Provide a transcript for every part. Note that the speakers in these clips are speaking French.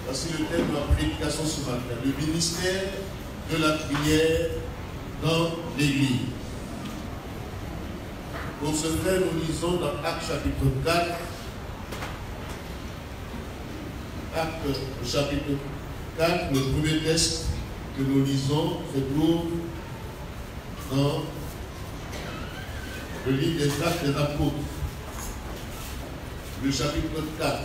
Voici le thème de la prédication ce matin, le ministère de la prière dans l'Église. Pour ce faire, nous lisons dans Actes chapitre 4, Actes chapitre 4, le premier texte que nous lisons se trouve dans le livre des Actes des Apôtres, le chapitre 4.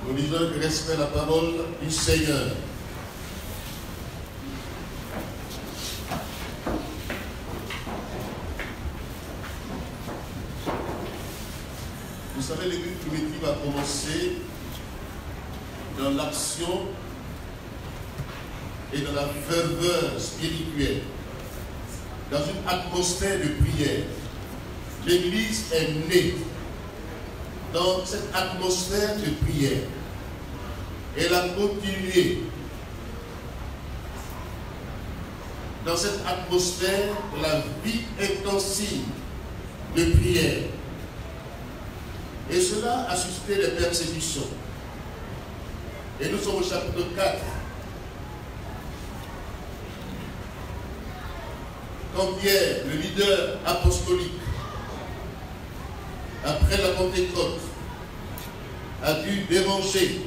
Nous lisons avec respect la parole du Seigneur. Vous savez, l'église primitive a commencé dans l'action et dans la ferveur spirituelle, dans une atmosphère de prière. L'église est née dans cette atmosphère de prière. Elle a continué dans cette atmosphère de la vie intensive de prière. Et cela a suscité des persécutions. Et nous sommes au chapitre 4. Quand Pierre, le leader apostolique, après la Pentecôte, a dû déranger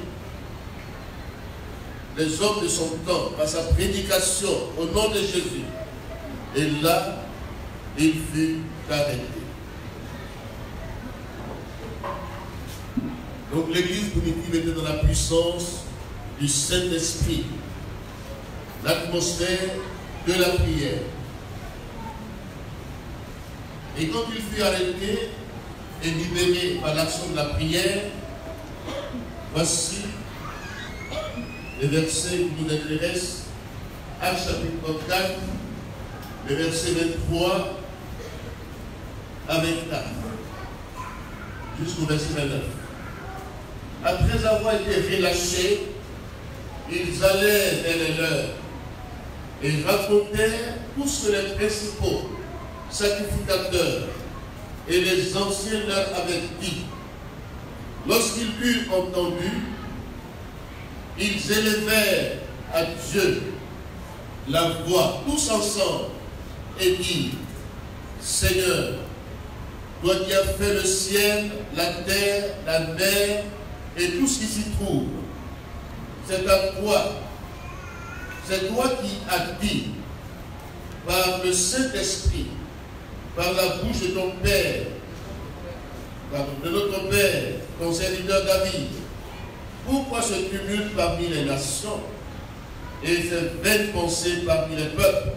les hommes de son temps par sa prédication au nom de Jésus. Et là, il fut arrêté. Donc l'église primitive était dans la puissance du Saint-Esprit, l'atmosphère de la prière. Et quand il fut arrêté et libéré par l'action de la prière, voici le verset qui nous intéresse, Actes chapitre 4, le verset 23 à 24, jusqu'au verset 29. Après avoir été relâchés, ils allèrent vers les leurs et racontèrent tout ce que les principaux sacrificateurs et les anciens leur avaient dit. Lorsqu'ils eurent entendu, ils élevèrent à Dieu la voix tous ensemble et dirent: Seigneur, toi qui as fait le ciel, la terre, la mer et tout ce qui s'y trouve, c'est à toi, c'est toi qui as dit par le Saint-Esprit, par la bouche de ton Père, de notre Père, ton serviteur David, pourquoi ce tumulte parmi les nations et ces vaines pensées parmi les peuples?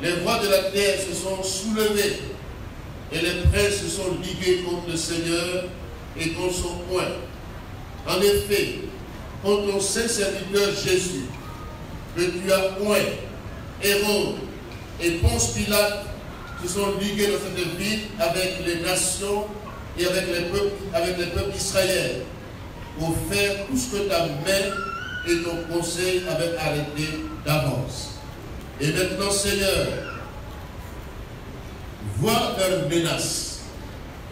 Les rois de la terre se sont soulevés et les princes se sont ligués contre le Seigneur et contre son poing. En effet, contre ton saint serviteur Jésus, que tu as oint, Hérode et Ponce Pilate se sont ligués dans cette ville avec les nations et avec les peuples d'Israël pour faire tout ce que ta main et ton conseil avaient arrêté d'avance. Et maintenant, Seigneur, vois leurs menaces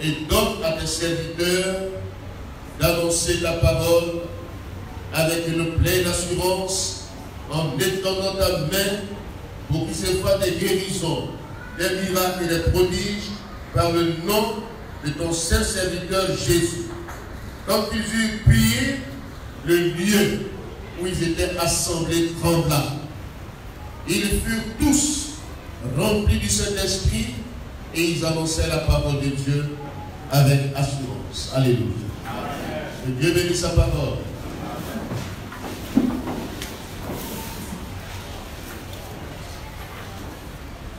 et donne à tes serviteurs d'annoncer ta parole avec une pleine assurance en étendant ta main pour qu'il se fasse des guérisons, des miracles et des prodiges par le nom de ton saint serviteur Jésus. Quand ils eurent prié, le lieu où ils étaient assemblés trembla. Ils furent tous remplis du Saint-Esprit et ils annonçaient la parole de Dieu avec assurance. Alléluia. Que Dieu bénisse sa parole.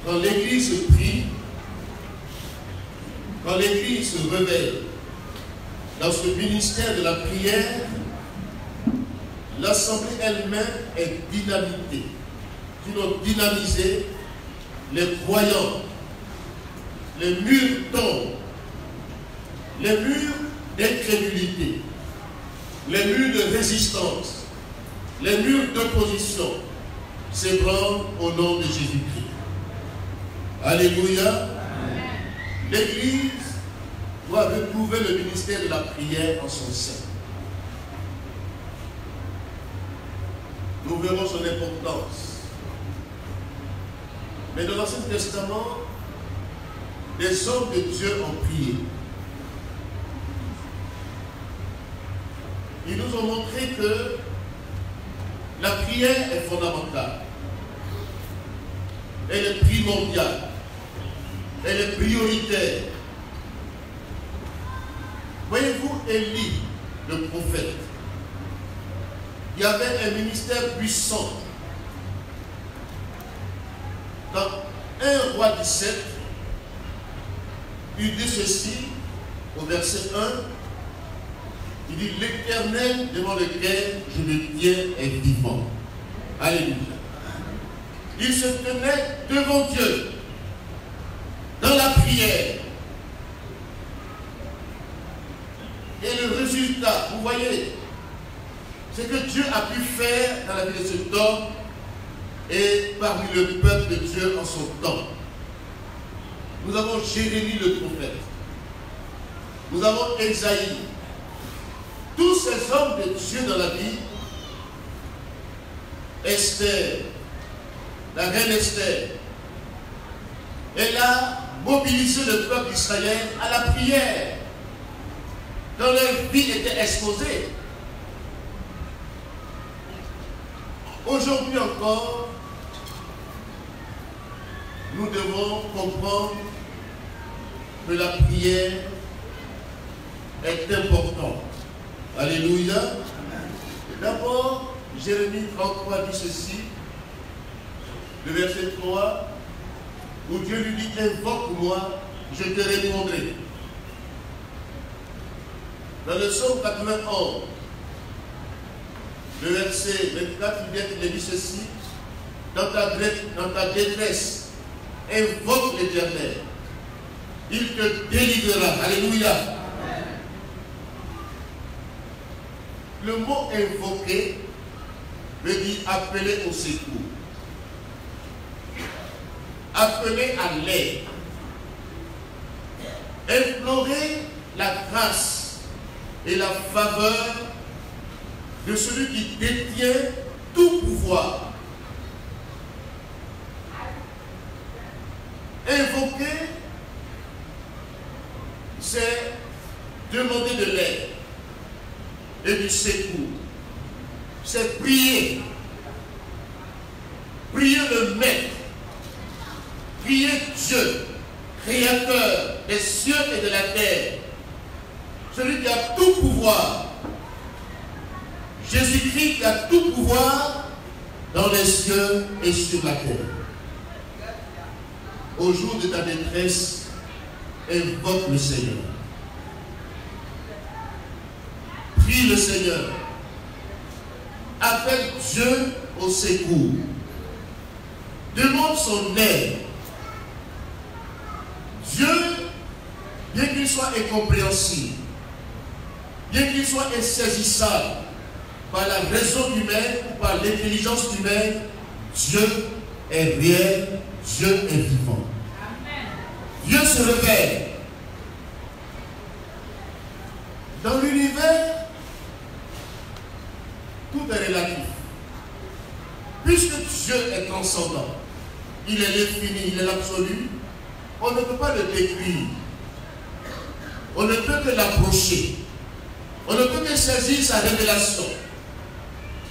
Quand l'Église prie, quand l'Église se réveille dans ce ministère de la prière, l'Assemblée elle-même est dynamitée. Sinon dynamisée, les croyants, les murs tombent, les murs d'incrédulité, les murs de résistance, les murs d'opposition s'ébranlent au nom de Jésus-Christ. Alléluia. L'Église doit retrouver le ministère de la prière en son sein. Nous verrons son importance. Mais dans l'Ancien Testament, les hommes de Dieu ont prié. Ils nous ont montré que la prière est fondamentale. Elle est primordiale. Elle est prioritaire. Voyez-vous, Élie, le prophète, il y avait un ministère puissant. Dans 1 Roi 17, il dit ceci, au verset 1, il dit, l'Éternel devant lequel je me tiens est vivant. Alléluia. Il se tenait devant Dieu, dans la prière. Et le résultat, vous voyez, c'est que Dieu a pu faire dans la vie de cet homme et parmi le peuple de Dieu en son temps. Nous avons Jérémie le prophète. Nous avons Esaïe. Tous ces hommes de Dieu dans la vie, Esther, la reine Esther, elle a mobilisé le peuple d'Israël à la prière quand leur vie était exposée. Aujourd'hui encore, nous devons comprendre que la prière est importante. Alléluia. D'abord, Jérémie 33 dit ceci, le verset 3, où Dieu lui dit, invoque-moi, je te répondrai. Dans le psaume 91, le verset 24, il dit ceci, dans ta détresse, invoque l'Éternel, il te délivrera. Alléluia. Le mot invoquer veut dire appeler au secours, appeler à l'aide, implorer la grâce et la faveur de celui qui détient tout pouvoir. Invoquer, c'est demander de l'aide et du secours. C'est prier. Prier le Maître. Prier Dieu, Créateur des cieux et de la terre. Celui qui a tout pouvoir. Jésus-Christ qui a tout pouvoir dans les cieux et sur la terre. Au jour de ta détresse, invoque le Seigneur. Prie le Seigneur. Appelle Dieu au secours. Demande son aide. Dieu, bien qu'il soit incompréhensible, bien qu'il soit insaisissable par la raison humaine ou par l'intelligence humaine, Dieu est réel, Dieu est vivant. Amen. Dieu se révèle. Dans l'univers, tout est relatif. Puisque Dieu est transcendant, il est l'infini, il est l'absolu, on ne peut pas le décrire. On ne peut que l'approcher. On ne peut que saisir sa révélation.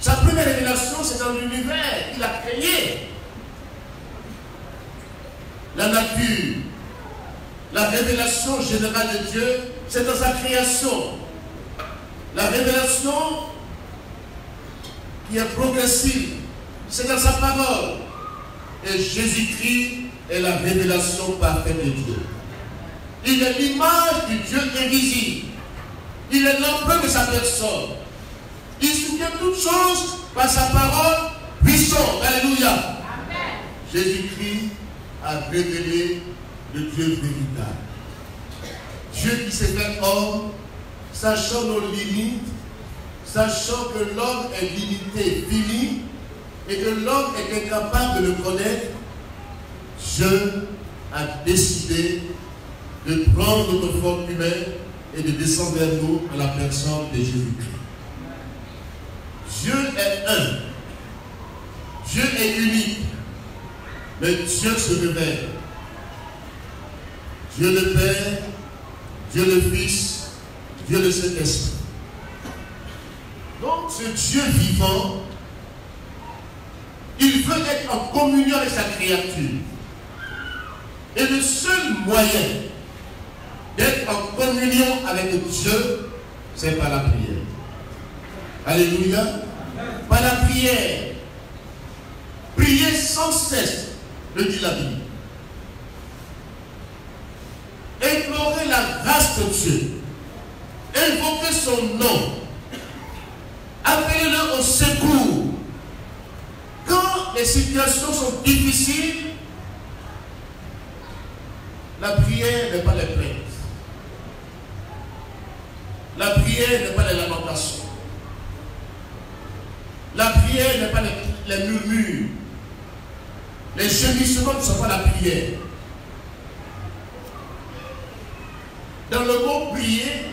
Sa première révélation, c'est dans l'univers qu'il a créé. La nature, la révélation générale de Dieu, c'est dans sa création. La révélation qui est progressive, c'est dans sa parole. Et Jésus-Christ est la révélation parfaite de Dieu. Il est l'image du Dieu invisible. Il est l'empreinte de sa personne. Il soutient toutes choses par sa parole puissante. Alléluia. Jésus-Christ a révélé le Dieu véritable. Dieu qui s'est fait homme, sachant nos limites, sachant que l'homme est limité, fini, et que l'homme est incapable de le connaître, Dieu a décidé de prendre notre forme humaine et de descendre vers nous en la personne de Jésus-Christ. Dieu est un. Dieu est unique. Mais Dieu se révèle. Dieu le Père, Dieu le Fils, Dieu le Saint-Esprit. Donc ce Dieu vivant, il veut être en communion avec sa créature. Et le seul moyen d'être en communion avec Dieu, c'est par la prière. Alléluia. Par la prière. Prier sans cesse, le dit la Bible. Implorer la grâce de Dieu. Invoquer son nom. Appelez-le au secours. Quand les situations sont difficiles, la prière n'est pas les plaintes. La prière n'est pas les lamentations. La prière n'est pas les murmures. Les gémissements ne sont pas la prière. Dans le mot prier,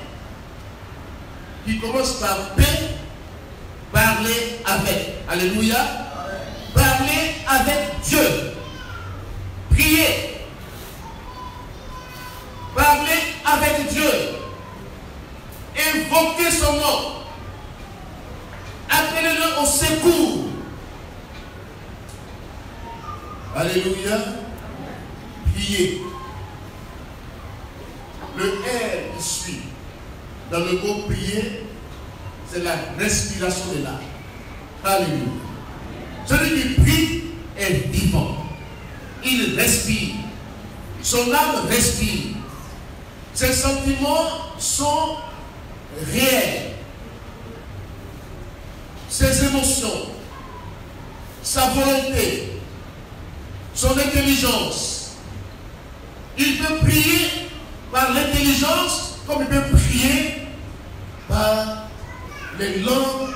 qui commence par paix, parler avec. Alléluia. Parler avec Dieu. Prier. Parler avec Dieu. Invoquer son nom. Appelez-le au secours. Alléluia. Prier. Le R qui suit dans le mot prier, c'est la respiration de l'âme. Alléluia. Celui qui prie est vivant. Il respire. Son âme respire. Ses sentiments sont réels. Ses émotions, sa volonté, son intelligence. Il peut prier par l'intelligence comme il peut prier par les langues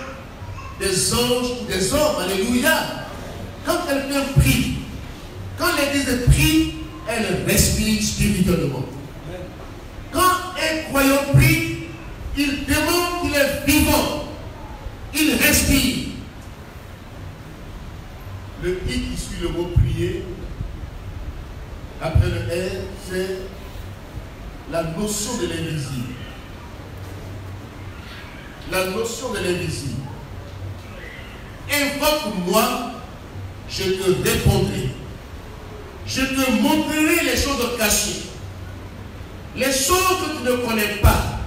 des anges ou des hommes. Alléluia. Quand quelqu'un prie, quand l'Église prie, elle respire spirituellement. Quand un croyant prie, il démontre qu'il est vivant. Il respire. Le I qui suit le mot prier, après le R, c'est la notion de l'invisible. La notion de l'invisible. Invoque-moi, je te répondrai. Je te montrerai les choses cachées. Les choses que tu ne connais pas.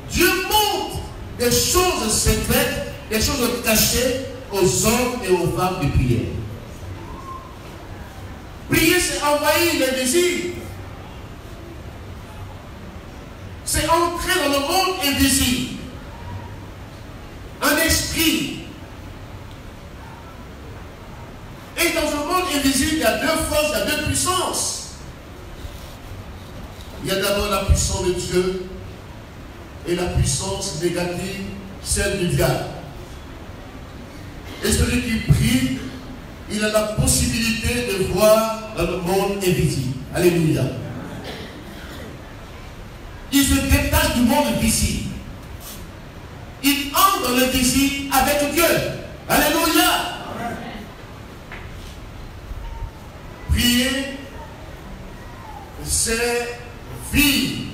Dieu montre des choses secrètes, des choses cachées aux hommes et aux femmes de prière. Prier, c'est envahir l'invisible. C'est entrer dans le monde invisible. Un esprit. Et dans ce monde invisible, il y a deux forces, il y a deux puissances. Il y a d'abord la puissance de Dieu et la puissance négative, celle du diable. Et celui qui prie, il a la possibilité de voir dans le monde invisible. Alléluia. Il se détache du monde visible. Il entre dans l'invisible avec Dieu. Alléluia. Prier, c'est vivre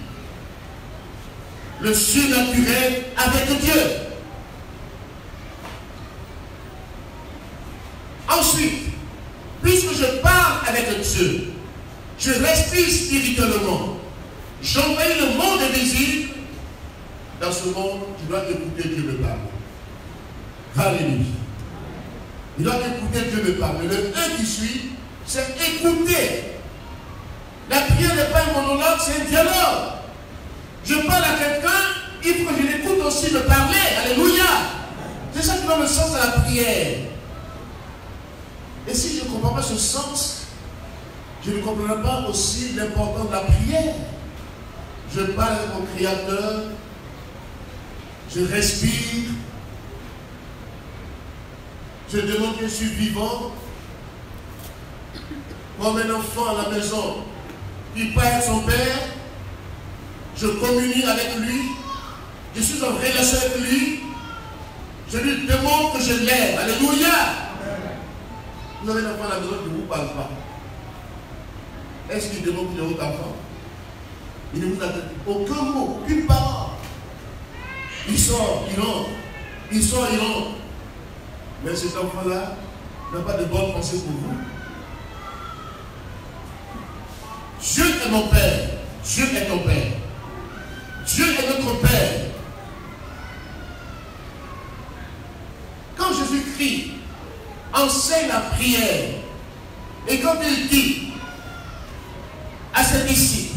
le surnaturel avec Dieu. Ensuite, puisque je parle avec Dieu, je respire spirituellement, j'envahis le monde invisible. Dans ce monde, tu dois écouter Dieu me parler. Alléluia. Il doit écouter Dieu me parler. Le 1 qui suit, c'est écouter. La prière n'est pas un monologue, c'est un dialogue. Je parle à quelqu'un, il faut que je l'écoute aussi me parler. Alléluia. C'est ça qui donne le sens à la prière. Et si je ne comprends pas ce sens, je ne comprendrai pas aussi l'importance de la prière. Je parle avec mon Créateur, je respire, je demande que je suis vivant, comme un enfant à la maison il parle avec son Père, je communie avec lui, je suis en relation avec lui, je lui demande que je l'aime. Alléluia. Vous avez un enfant à la maison qui ne vous parle pas. Est-ce qu'il demande qu'il ait votre enfant? Il ne vous a aucun mot, aucune parole. Il sort, il rentre. Il sort, il rentre. Mais cet enfant-là n'a pas de bonne pensée pour vous. Dieu est mon Père. Dieu est ton Père. Dieu est notre Père. Quand Jésus-Christ enseigne la prière, et quand il dit à ses disciples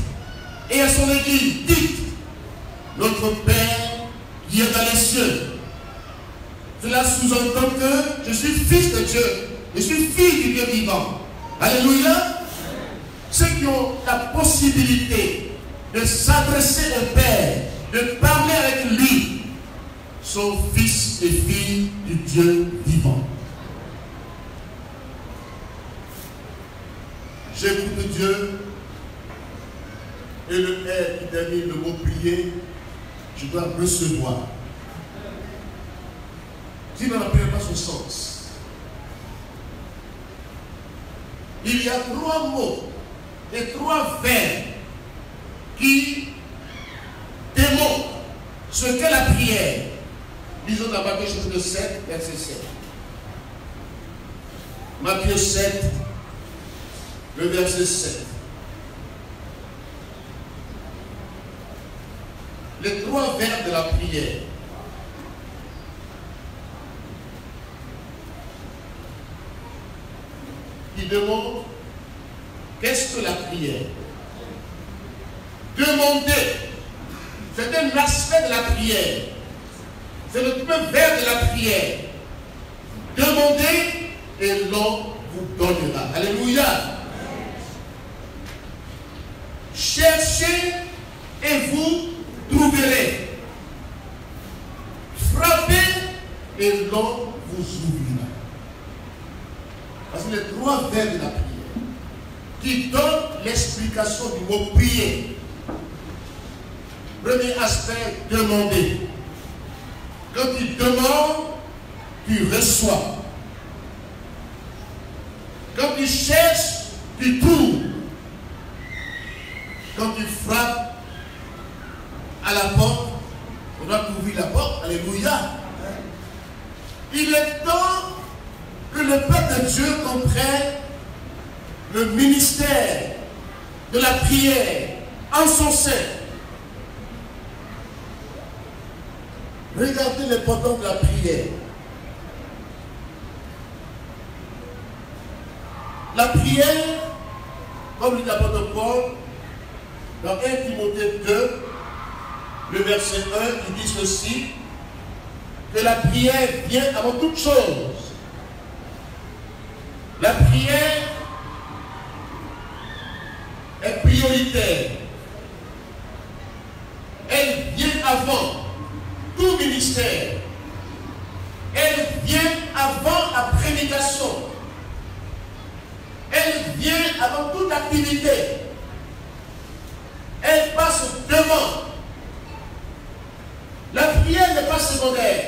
et à son église, dites, notre Père qui est dans les cieux. Cela sous-entend que je suis fils de Dieu, je suis fils du Dieu vivant. Alléluia. Ceux qui ont la possibilité de s'adresser au Père, de parler avec lui, sont fils et filles du Dieu vivant. J'écoute Dieu et le Père qui termine le mot prier, je dois recevoir. Si on n'appelle pas son sens, il y a 3 mots et 3 verbes qui démontrent ce qu'est la prière. Lisons dans Matthieu chapitre 7, verset 7. Matthieu 7, le verset 7. Les 3 verbes de la prière. Qui demandent qu'est-ce que la prière? Demander, c'est un aspect de la prière. C'est le premier verbe de la prière. Demandez et l'on vous donnera. Alléluia. Cherchez et vous trouverez. Frappez et l'on vous ouvrira. Parce que les 3 verbes de la prière qui donnent l'explication du mot prier. Premier aspect, demander. Quand tu demandes, tu reçois. Quand tu cherches, tu trouves. Quand tu frappes à la porte, on doit ouvrir la porte. Alléluia. Il est temps que le peuple de Dieu comprenne le ministère de la prière en son sein. Regardez l'importance de la prière. La prière, comme dit l'apôtre Paul, dans 1 Timothée 2, le verset 1, il dit ceci, que la prière vient avant toute chose. La prière est prioritaire. Elle vient avant tout ministère. Elle vient avant la prédication. Elle vient avant toute activité. Elle passe devant. La prière n'est pas secondaire.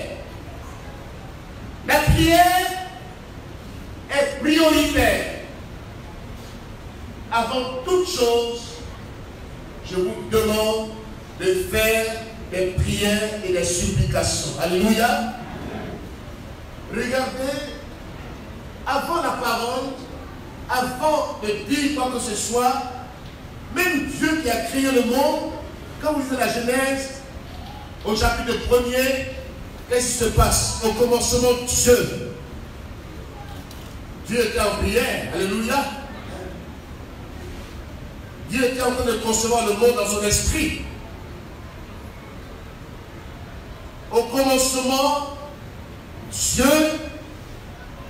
La prière est prioritaire. Avant toute chose, je vous demande de faire des prières et des supplications. Alléluia. Regardez, avant la parole, avant de dire quoi que ce soit, même Dieu qui a créé le monde, quand vous lisez la Genèse, au chapitre 1er, qu'est-ce qui se passe? Au commencement, Dieu était en prière. Alléluia. Dieu était en train de concevoir le monde dans son esprit. Au commencement, Dieu,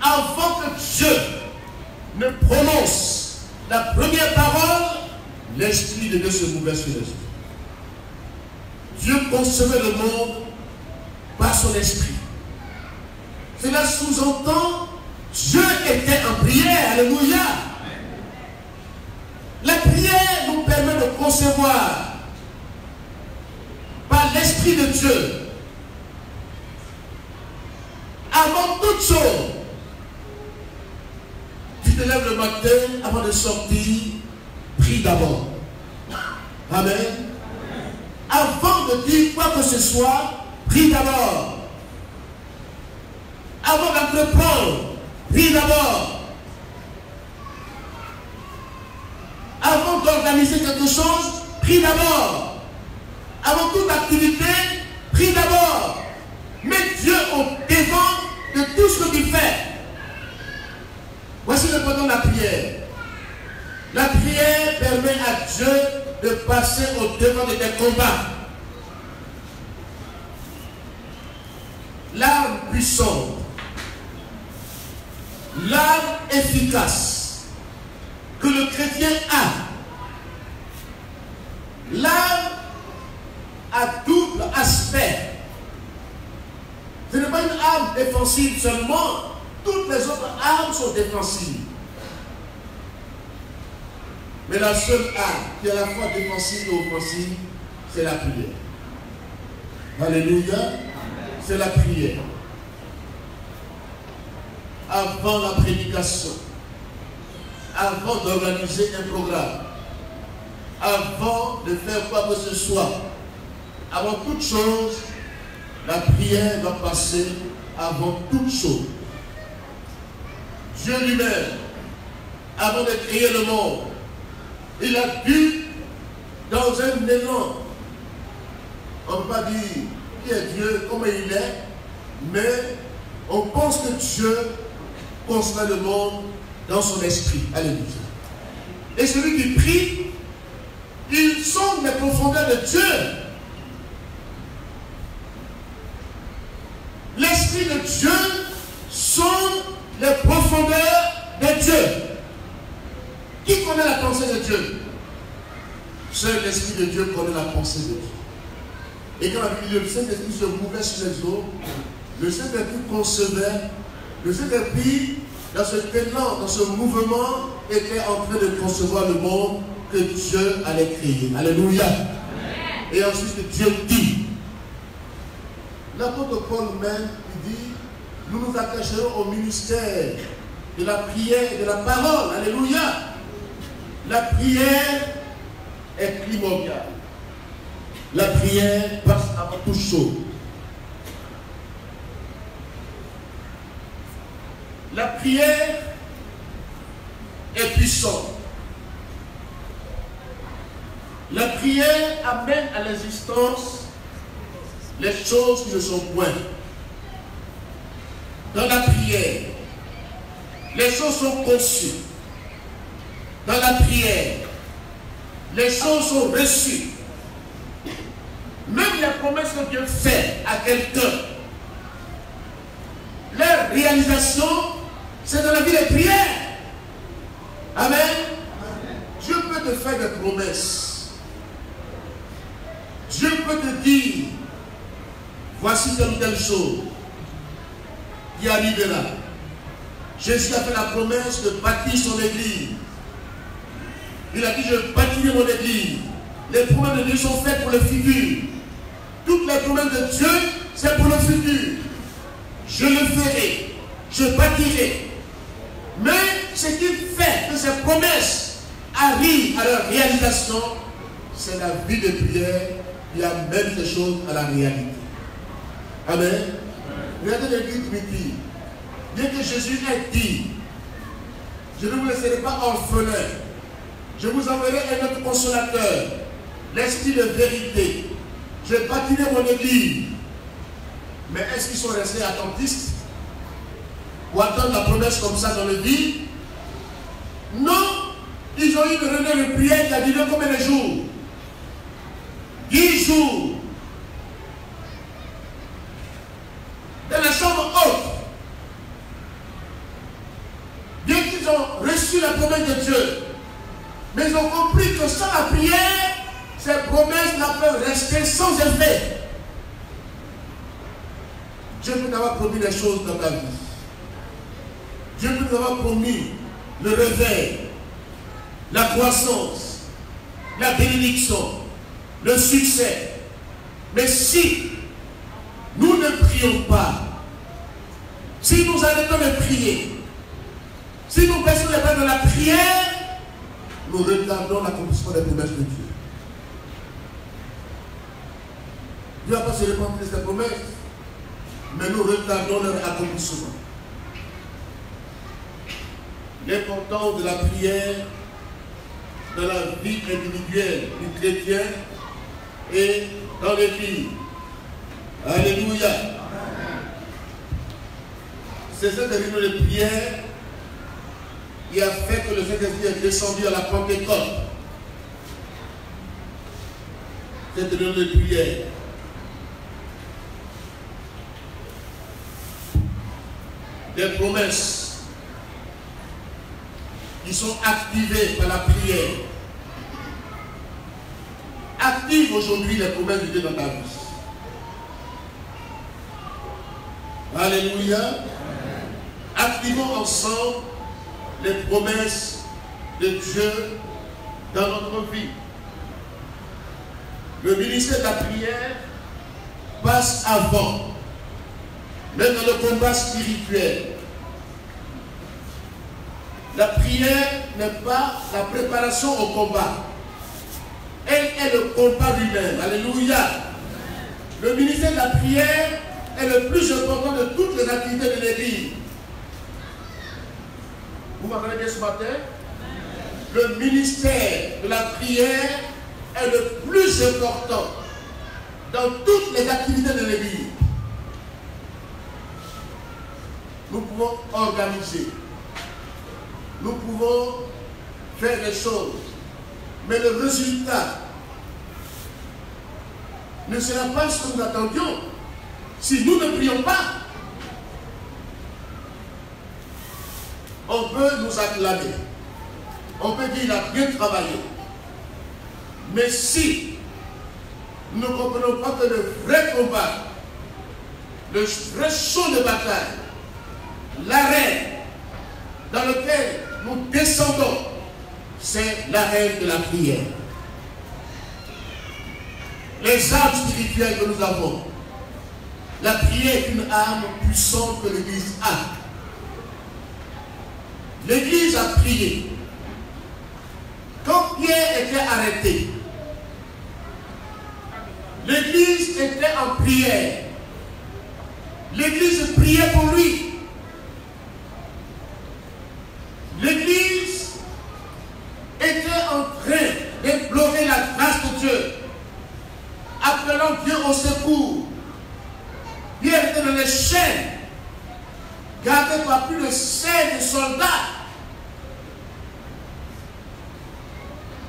avant que Dieu ne prononce la première parole, l'Esprit de Dieu se mouvait sur l'Esprit. Dieu concevait le monde par son esprit. Cela sous-entend, Dieu était en prière. Alléluia. La prière nous permet recevoir par l'Esprit de Dieu, avant toute chose, tu te lèves le matin avant de sortir, prie d'abord. Amen. Avant de dire quoi que ce soit, prie d'abord. Avant d'entreprendre, prie d'abord. Avant d'organiser quelque chose, prie d'abord. Avant toute activité, prie d'abord. Mets Dieu au devant de tout ce que tu fais. Voici le pendant de la prière. La prière permet à Dieu de passer au devant de tes combats. L'arme puissante, l'arme efficace que le chrétien a, l'arme à double aspect. Ce n'est pas une arme défensive seulement, toutes les autres armes sont défensives. Mais la seule arme qui est à la fois défensive et offensive, c'est la prière. Alléluia. C'est la prière. Avant la prédication, avant d'organiser un programme, avant de faire quoi que ce soit, avant toute chose, la prière doit passer avant toute chose. Dieu lui-même, avant de créer le monde, il a dû, dans un élan, on ne peut pas dire qui est Dieu, comment il est, mais on pense que Dieu construit le monde dans son esprit. Alléluia. Et celui qui prie, il sonde les profondeurs de Dieu. L'esprit de Dieu sonde les profondeurs de Dieu. Qui connaît la pensée de Dieu? Seul l'Esprit de Dieu connaît la pensée de Dieu. Et quand le Saint-Esprit se mouvait sur les eaux, le Saint-Esprit concevait, le Saint-Esprit, dans ce élan, dans ce mouvement, était en train de concevoir le monde que Dieu allait créer. Alléluia. Et ensuite Dieu dit, l'apôtre Paul même, il dit, nous nous attacherons au ministère de la prière et de la parole. Alléluia. La prière est primordiale. La prière passe avant toute chose. La prière est puissante. La prière amène à l'existence les choses qui ne sont point. Dans la prière, les choses sont conçues. Dans la prière, les choses sont reçues. Même les promesses que Dieu fait à quelqu'un, leur réalisation, c'est dans la vie de prière. Amen. Dieu peut te faire des promesses. Dieu peut te dire, voici telle ou telle chose qui arrivera. Jésus a fait la promesse de bâtir son église. Il a dit, je bâtirai mon église. Les promesses de Dieu sont faites pour le futur. Toutes les promesses de Dieu, c'est pour le futur. Je le ferai, je bâtirai. Mais ce qui fait que ces promesses arrivent à leur réalisation, c'est la vie de prière qui amène ces choses à la réalité. Amen. Regardez l'église primitive. Bien que Jésus ait dit, je ne vous laisserai pas orphelin, je vous enverrai un autre consolateur, l'esprit de vérité. Je bâtirai mon église. Mais est-ce qu'ils sont restés attentistes ou attendent la promesse comme ça dans le vide? Non. Ils ont eu une réunion de prière qui a duré combien de jours? 10 jours. Dans la chambre haute. Bien qu'ils ont reçu la promesse de Dieu, mais ils ont compris que sans la prière, ces promesses-là peuvent rester sans effet. Dieu peut t'avoir promis des choses dans ta vie. Dieu peut t'avoir promis le réveil, la croissance, la bénédiction, le succès. Mais si nous ne prions pas, si nous arrêtons de prier, si nous baissons les bras dans la prière, nous retardons l'accomplissement des promesses de Dieu. Dieu n'a pas se répandre de ses promesses, mais nous retardons leur accomplissement. L'importance de la prière dans la vie individuelle du chrétien et dans l'Église. Alléluia. C'est cette réunion de prière qui a fait que le Saint-Esprit est descendu à la Pentecôte. Cette réunion de prière. Des promesses qui sont activées par la prière. Active aujourd'hui les promesses de Dieu dans ta vie. Alléluia. Activons ensemble les promesses de Dieu dans notre vie. Le ministère de la prière passe avant, même dans le combat spirituel. La prière n'est pas la préparation au combat. Elle est le combat lui-même. Alléluia. Le ministère de la prière est le plus important de toutes les activités de l'Église. Vous m'entendez bien ce matin? Le ministère de la prière est le plus important dans toutes les activités de l'Église. Nous pouvons organiser. Nous pouvons faire des choses. Mais le résultat ne sera pas ce que nous attendions si nous ne prions pas. On peut nous acclamer. On peut dire qu'il a bien travaillé. Mais si nous ne comprenons pas que le vrai combat, le vrai champ de bataille, l'arène dans lequel nous descendons, c'est l'arène de la prière. Les armes spirituelles que nous avons. La prière est une arme puissante que l'Église a. L'Église a prié. Quand Pierre était arrêté, l'Église était en prière. L'Église priait pour lui. L'Église était en train d'implorer la grâce de Dieu, appelant Dieu au secours. Pierre était dans les chaînes, gardé par plus de 16 soldats.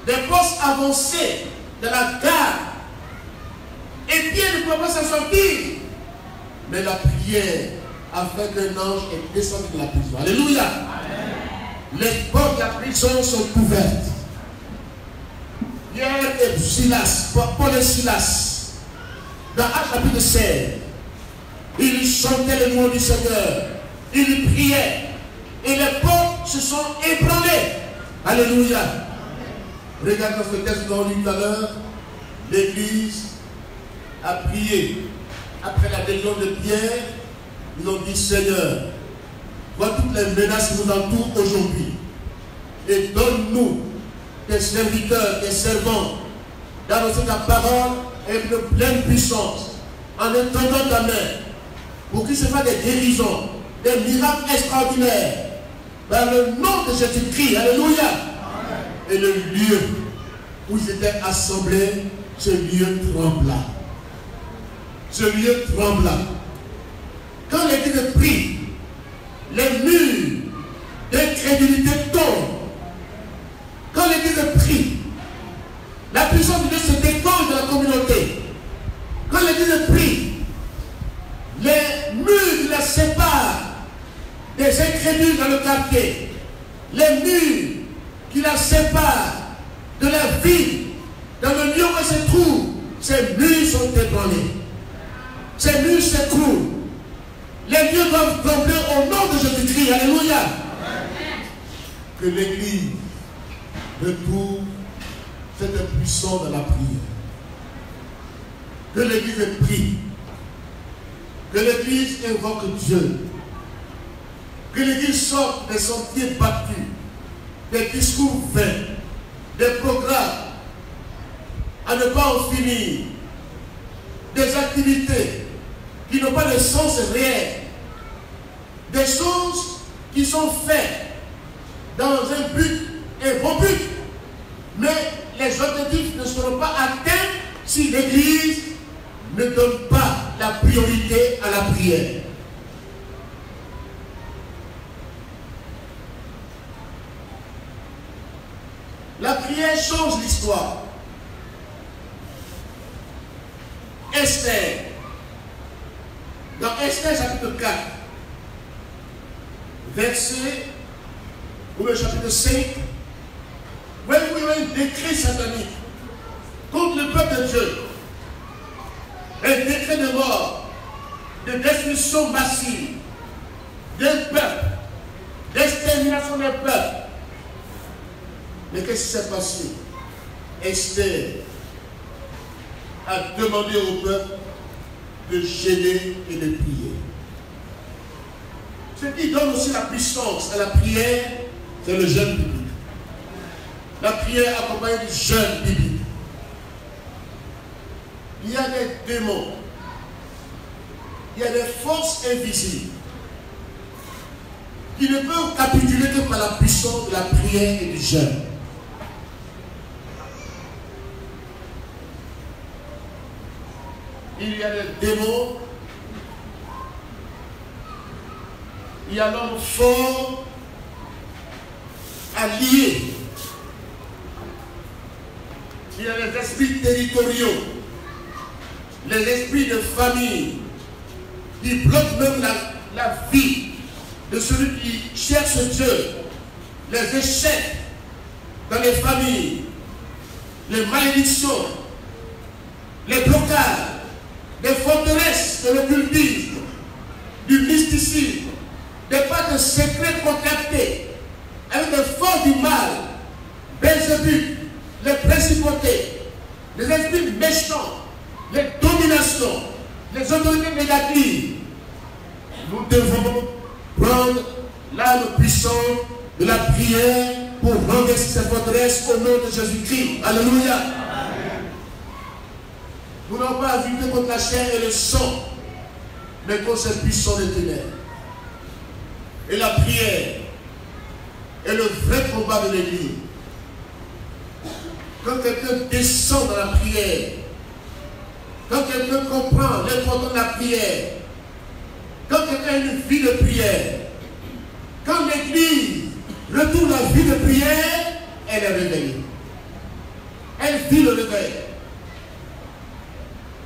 Des postes avancés de la gare. Et Pierre ne pouvait pas s'en sortir. Mais la prière a fait qu'un ange est descendu de la prison. Alléluia. Les portes de la prison sont ouvertes. Pierre et Silas, Paul et Silas, dans Actes chapitre 16, ils chantaient le nom du Seigneur. Ils priaient. Et les portes se sont ébranlées. Alléluia. Regarde dans ce texte qu'on lit tout à l'heure. L'Église a prié. Après la décision de Pierre, ils ont dit, Seigneur, vois toutes les menaces qui nous entourent aujourd'hui. Et donne-nous, tes serviteurs, tes servants, d'annoncer ta parole avec une pleine puissance, en étendant ta main, pour qu'il se fasse des guérisons, des miracles extraordinaires, dans le nom de Jésus-Christ. Alléluia. Et le lieu où ils étaient assemblés, ce lieu trembla. Ce lieu trembla. Quand l'Église prie, les murs d'incrédulité tombent. Quand l'Église prie, la puissance de Dieu se dépose de la communauté. Quand l'Église prie, les murs qui la séparent des incrédules dans le quartier, les murs qui la séparent de la ville, dans le lieu où elle se trouve, ces murs sont ébranlés. Ces murs s'écroulent. Les lieux doivent trembler au nom de Jésus-Christ. Alléluia. Que l'Église retrouve c'est un puissant dans la prière. Que l'Église prie. Que l'Église invoque Dieu. Que l'Église sorte des sentiers battus, des discours vains, des programmes à ne pas en finir, des activités qui n'ont pas de sens réel, des choses qui sont faites dans un but et bon but, mais les objectifs ne seront pas atteints si l'Église ne donne pas la priorité à la prière. La prière change l'histoire. Esther, dans Esther chapitre 4, verset, ou le chapitre 5, où il y a un décret satanique contre le peuple de Dieu. Un décret de mort, de destruction massive d'un peuple, d'extermination d'un peuple. Mais qu'est-ce qui s'est passé? Esther a demandé au peuple de gêner et de prier. Ce qui donne aussi la puissance à la prière, c'est le jeûne biblique. La prière accompagne du jeûne biblique. Il y a des démons, il y a des forces invisibles qui ne peuvent capituler que par la puissance de la prière et du jeûne. Il y a des démons, il y a l'homme fort allié, il y a les esprits territoriaux, les esprits de famille qui bloquent même la vie de celui qui cherche Dieu, les échecs dans les familles, les malédictions, les blocages, les forteresses de l'occultisme, du mysticisme, des pactes secrets contractés avec des forces du mal, Belzébuth, les principautés, les esprits méchants, les dominations, les autorités négatives. Nous devons prendre l'âme puissante de la prière pour renverser ces forteresses au nom de Jésus-Christ. Alléluia. Nous n'avons pas à lutter contre la chair et le sang, mais contre ces puissants des ténèbres. Et la prière est le vrai combat de l'Église. Quand quelqu'un descend dans la prière, quand quelqu'un comprend l'importance de la prière, quand quelqu'un a une vie de prière, quand l'Église retourne la vie de prière, elle est réveillée. Elle vit le réveil.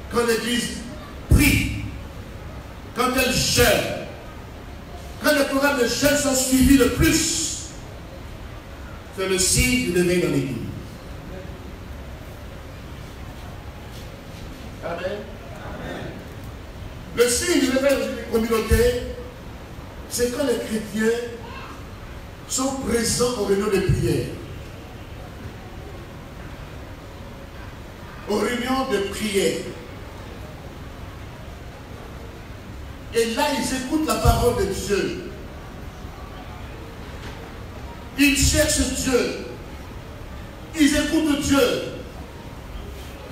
Quand l'Église prie, quand elle jeûne, quand les programmes de jeûne sont suivis le plus, c'est le signe du réveil dans l'Église. Amen. Amen. Le signe du réveil dans une communauté, c'est quand les chrétiens sont présents aux réunions de prière. Aux réunions de prière. Et là, ils écoutent la parole de Dieu. Ils cherchent Dieu. Ils écoutent Dieu.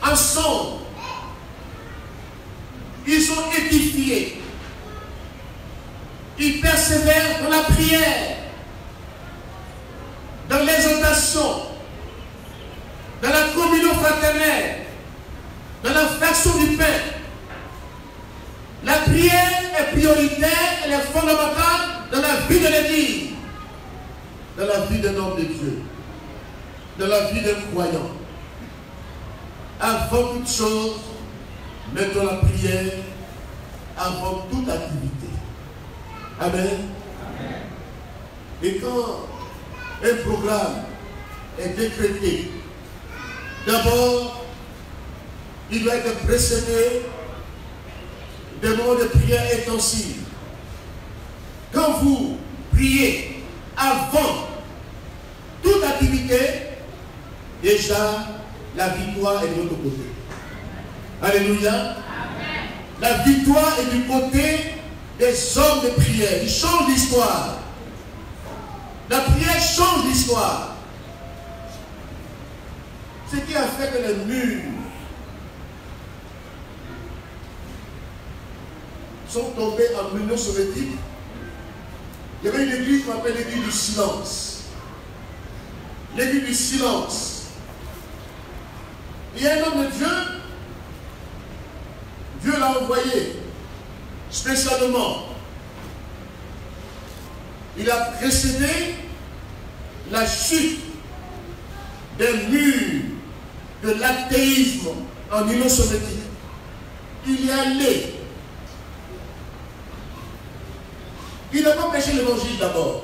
Ensemble. Ils sont édifiés. Ils persévèrent dans la prière, dans l'exaltation, dans la communion fraternelle, dans la fraction du pain. La prière est prioritaire, elle est fondamentale dans la vie de l'Église, dans la vie d'un homme de Dieu, dans la vie d'un croyant. Avant toute chose, mettons la prière avant toute activité. Amen. Amen. Et quand un programme est décrété, d'abord, il doit être précédé des moments de prière intensive. Quand vous priez avant toute activité, déjà la victoire est de l'autre côté. Alléluia. Amen. La victoire est du côté des hommes de prière. Ils changent l'histoire. La prière change l'histoire. Ce qui a fait que les murs sont tombés en Union soviétique. Il y avait une église qu'on appelle l'église du silence. L'église du silence. Il y a un homme de Dieu. Dieu l'a envoyé spécialement. Il a précédé la chute des murs de l'athéisme en Union soviétique. Il y est allé. Il n'a pas prêché l'évangile d'abord.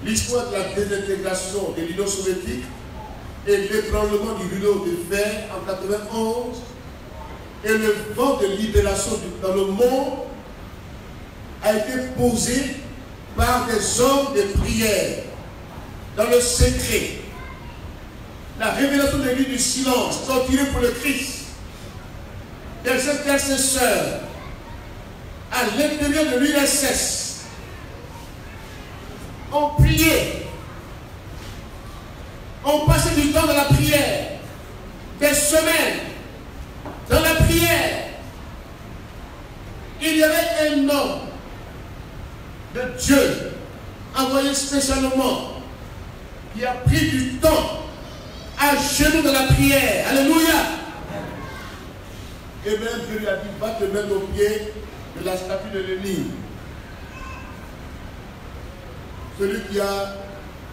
L'histoire de la désintégration de l'Union soviétique et l'ébranlement du rideau de fer en 1991 et le vent de libération dans le monde a été posé par des hommes de prière dans le secret. La révélation de l'église du silence, sortirée pour le Christ, des intercesseurs à l'intérieur de l'URSS ont prié, ont passé du temps dans la prière, des semaines dans la prière. Il y avait un homme de Dieu envoyé spécialement qui a pris du temps à genoux dans la prière. Alléluia. Et même Dieu lui a dit, va te mettre au pied de la statue de Lénine. Celui qui a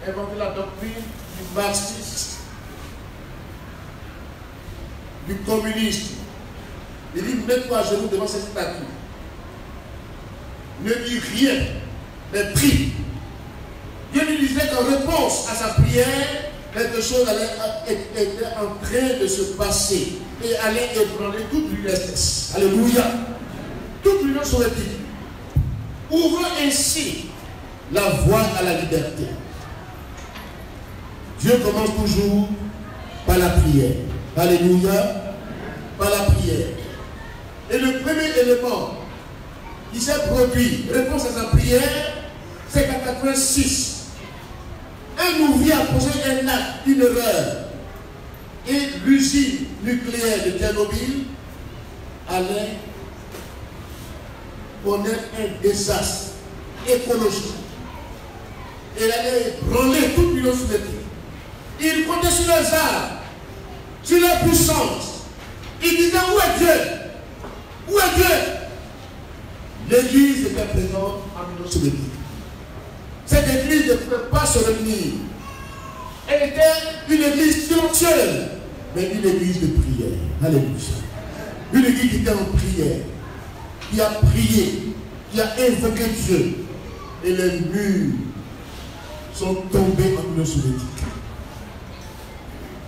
inventé la doctrine du marxisme, du communisme. Il dit, mets-toi à genoux devant cette statue. Ne dis rien, mais prie. Dieu lui disait qu'en réponse à sa prière, quelque chose était en train de se passer et allait ébranler toute l'URSS. Alléluia. Toute l'Union soviétique. Ouvrant ainsi la voie à la liberté. Dieu commence toujours par la prière. Alléluia. Par la prière. Et le premier élément qui s'est produit, réponse à sa prière, c'est qu'en 1986, un ouvrier a posé un acte, une erreur, et l'usine nucléaire de Tchernobyl allait connaître un désastre écologique. Elle allait ébranler toute l'Union soviétique. Il comptait sur les armes, sur la puissance. Il disait, où est Dieu? Où est Dieu? L'église était présente en Union soviétique. Cette église ne pouvait pas se réunir. Elle était une église silencieuse, mais une église de prière. Alléluia. Une église qui était en prière, qui a prié, qui a invoqué Dieu. Et les murs sont tombés en Union soviétique.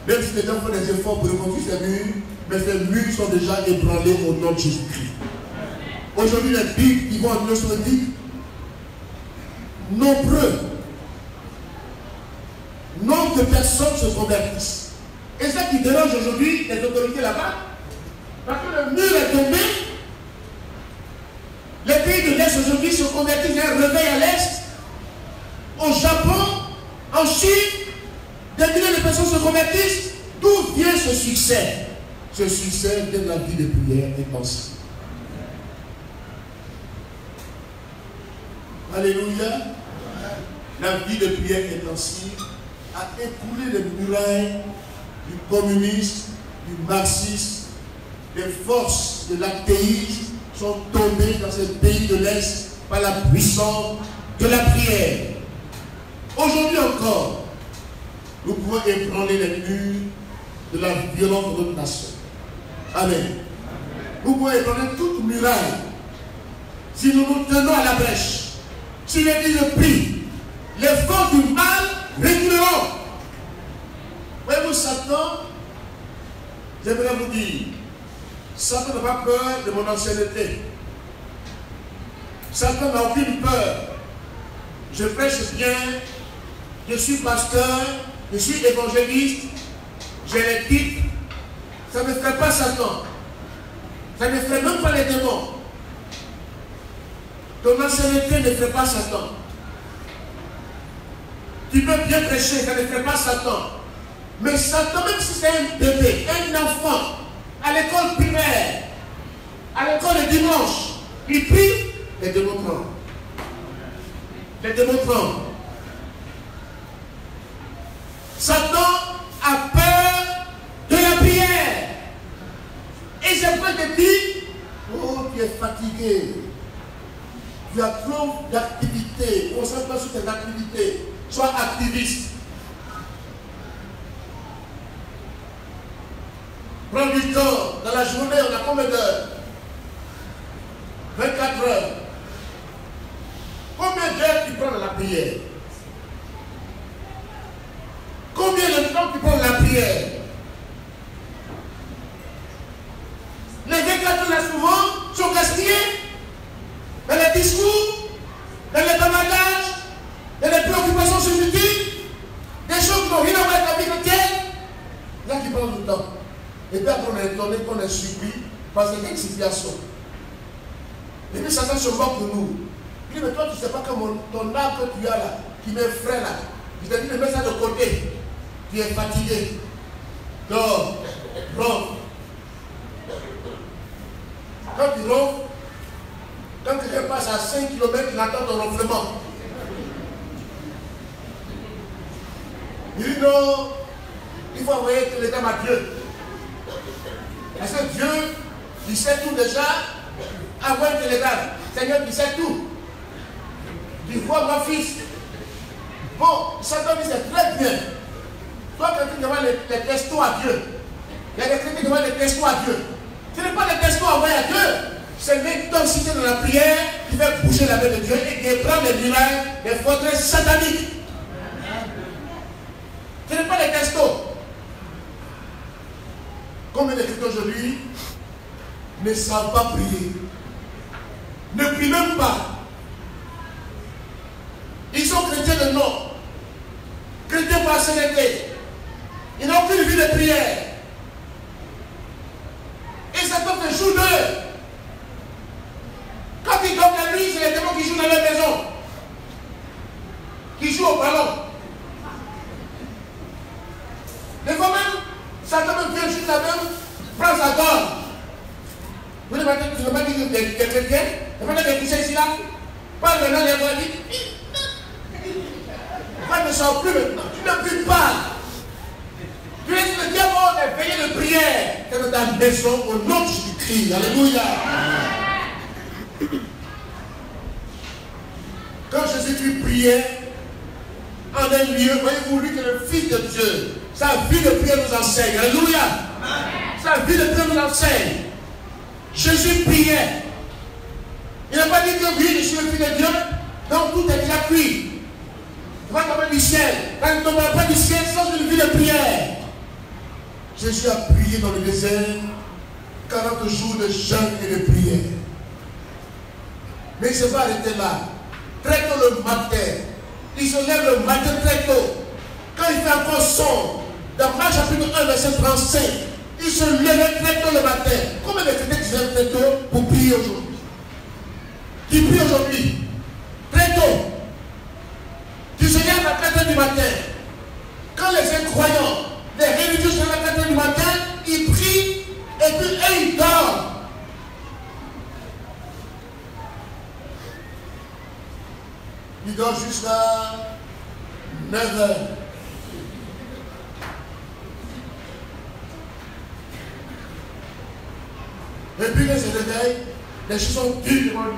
Même si les gens font des efforts pour reconstruire ces murs, mais ces murs sont déjà ébranlés au nom de Jésus-Christ. Aujourd'hui, les Bibles qui vont en Union soviétique, nombre de personnes se convertissent. Et ça qui dérange aujourd'hui les autorités là-bas, parce que le mur est tombé, les pays de l'Est aujourd'hui se convertissent, il y a un réveil à l'Est, au Japon, en Chine, des milliers de personnes se convertissent. D'où vient ce succès? Ce succès vient de la vie de prière intensive. Alléluia. La vie de prière intensive a écoulé les murailles du communisme, du marxisme. Les forces de l'athéisme sont tombées dans ces pays de l'Est par la puissance de la prière. Aujourd'hui encore, nous pouvons ébranler les murs de la violence de notre nation. Amen. Nous pouvons ébranler toute muraille si nous nous tenons à la brèche. Si l'Église prie, les forces du mal reculeront. Voyez-vous, Satan, j'aimerais vous dire, Satan n'a pas peur de mon ancienneté. Satan n'a aucune peur. je prêche bien, je suis pasteur, je suis évangéliste, j'ai les titres, ça ne ferait pas Satan. Ça ne ferait même pas les démons. Ton ancienneté ne ferait pas Satan. Tu peux bien prêcher, ça ne ferait pas Satan. Mais Satan, même si c'est un bébé, un enfant, à l'école primaire, à l'école le dimanche, il prie, les démons prennent. Les démons prennent. Satan a peur de la prière. Et je peux te dire, oh, tu es fatigué. Tu as trop d'activités. Concentre-toi sur tes activités. Sois activiste. Prends du temps. Dans la journée, on a combien d'heures? 24 heures. Combien d'heures tu prends dans la prière? Combien de temps tu prends dans la prière? Les 24 heures là souvent sont gaspillés dans les discours, dans les bavardages, dans les préoccupations subjectives, des choses qui n'ont rien à voir avec la vie chrétienne. Là qui prennent du temps. Et puis après on est étonné qu'on est surpris par cette excitation. Et puis Satan se moque de nous. Il dit, mais toi tu ne sais pas que ton âme que tu as là, qui m'effraie là, je te dis de mettre ça de côté. Tu es fatigué. Dors, ronfle. Quand tu ronfles, quand quelqu'un passe à 5 km, il attend ton ronflement. Il dit non, il faut envoyer les dames à Dieu. Parce que Dieu, il sait tout déjà, envoie un télégramme. Seigneur, il sait tout. Tu vois mon fils. Bon, Satan dit c'est très bien. Toi, quand tu demandes les textos à Dieu, il y a des chrétiens qui demandent les textos à Dieu. Ce n'est pas les textos envoyés à Dieu. C'est l'intensité de la prière qui fait bouger la main de Dieu et qui prend les miracles, les forteresses sataniques. Ce n'est pas les textos. Combien de chrétiens aujourd'hui ne savent pas prier? Ne prient même pas. Ils sont chrétiens de nom. Chrétiens par ancienneté. Ils n'ont aucune vie de prière. Et Satan fait jour d'eux. Quand ils dorment la nuit, c'est les démons qui jouent dans leur maison. Qui jouent au ballon. Des fois même, Satan même vient juste la même, prend sa gorge. Vous ne m'avez pas dit que des chrétiens, vous ne m'avez pas dit que ici là, parle maintenant, les voix disent, moi je ne sors plus maintenant, tu ne pries pas. Tu es le diable des veillées de prière. C'est dans ta maison au nom de Jésus-Christ. Alléluia. Quand Jésus-Christ priait en un lieu, voyez-vous, lui que le Fils de Dieu, sa vie de prière nous enseigne. Alléluia. Sa vie de prière nous enseigne. Jésus priait. Il n'a pas dit que oui, je suis le Fils de Dieu, donc tout est déjà cuit. Tu vas tomber du ciel. Quand tu ne tomberas pas du ciel sans une vie de prière. Jésus a prié dans le désert 40 jours de jeûne et de prière. Mais il ne s'est pas arrêté là. Très tôt le matin, il se lève le matin très tôt. Quand il fait encore sombre, dans Marc chapitre 1, verset 35, il se lève très tôt le matin. Combien de chrétiens qui se lèvent très tôt pour prier aujourd'hui? Qui prie aujourd'hui? Très tôt. Tu se lèves à 4 h du matin. Quand les incroyants, les religieux se lèvent à 4 h du matin, ils prient et puis eux ils dorment. Ils dorment jusqu'à 9 h. Et puis quand il se réveille, les choses sont dures devant lui.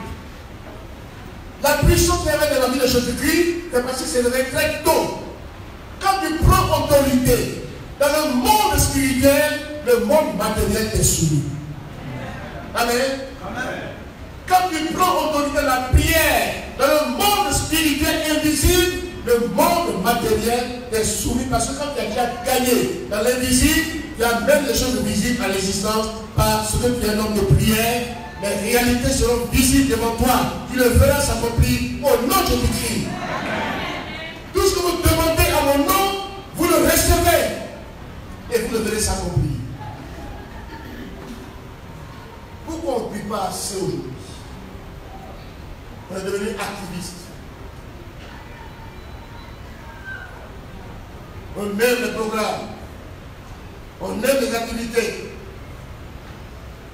La puissance qu'il y avait dans la vie de Jésus-Christ, c'est parce qu'il s'est réveillé très tôt. Quand tu prends autorité dans le monde spirituel, le monde matériel est soumis. Amen. Amen. Quand tu prends autorité dans la prière, dans le monde spirituel invisible, le monde matériel est soumis. Parce que quand tu as déjà gagné dans l'invisible, tu amènes les choses visibles à l'existence parce que tu es un homme de prière. Les réalités seront visibles devant toi. Tu le verras s'accomplir au nom de Jésus-Christ. On aime les programmes. On aime les activités.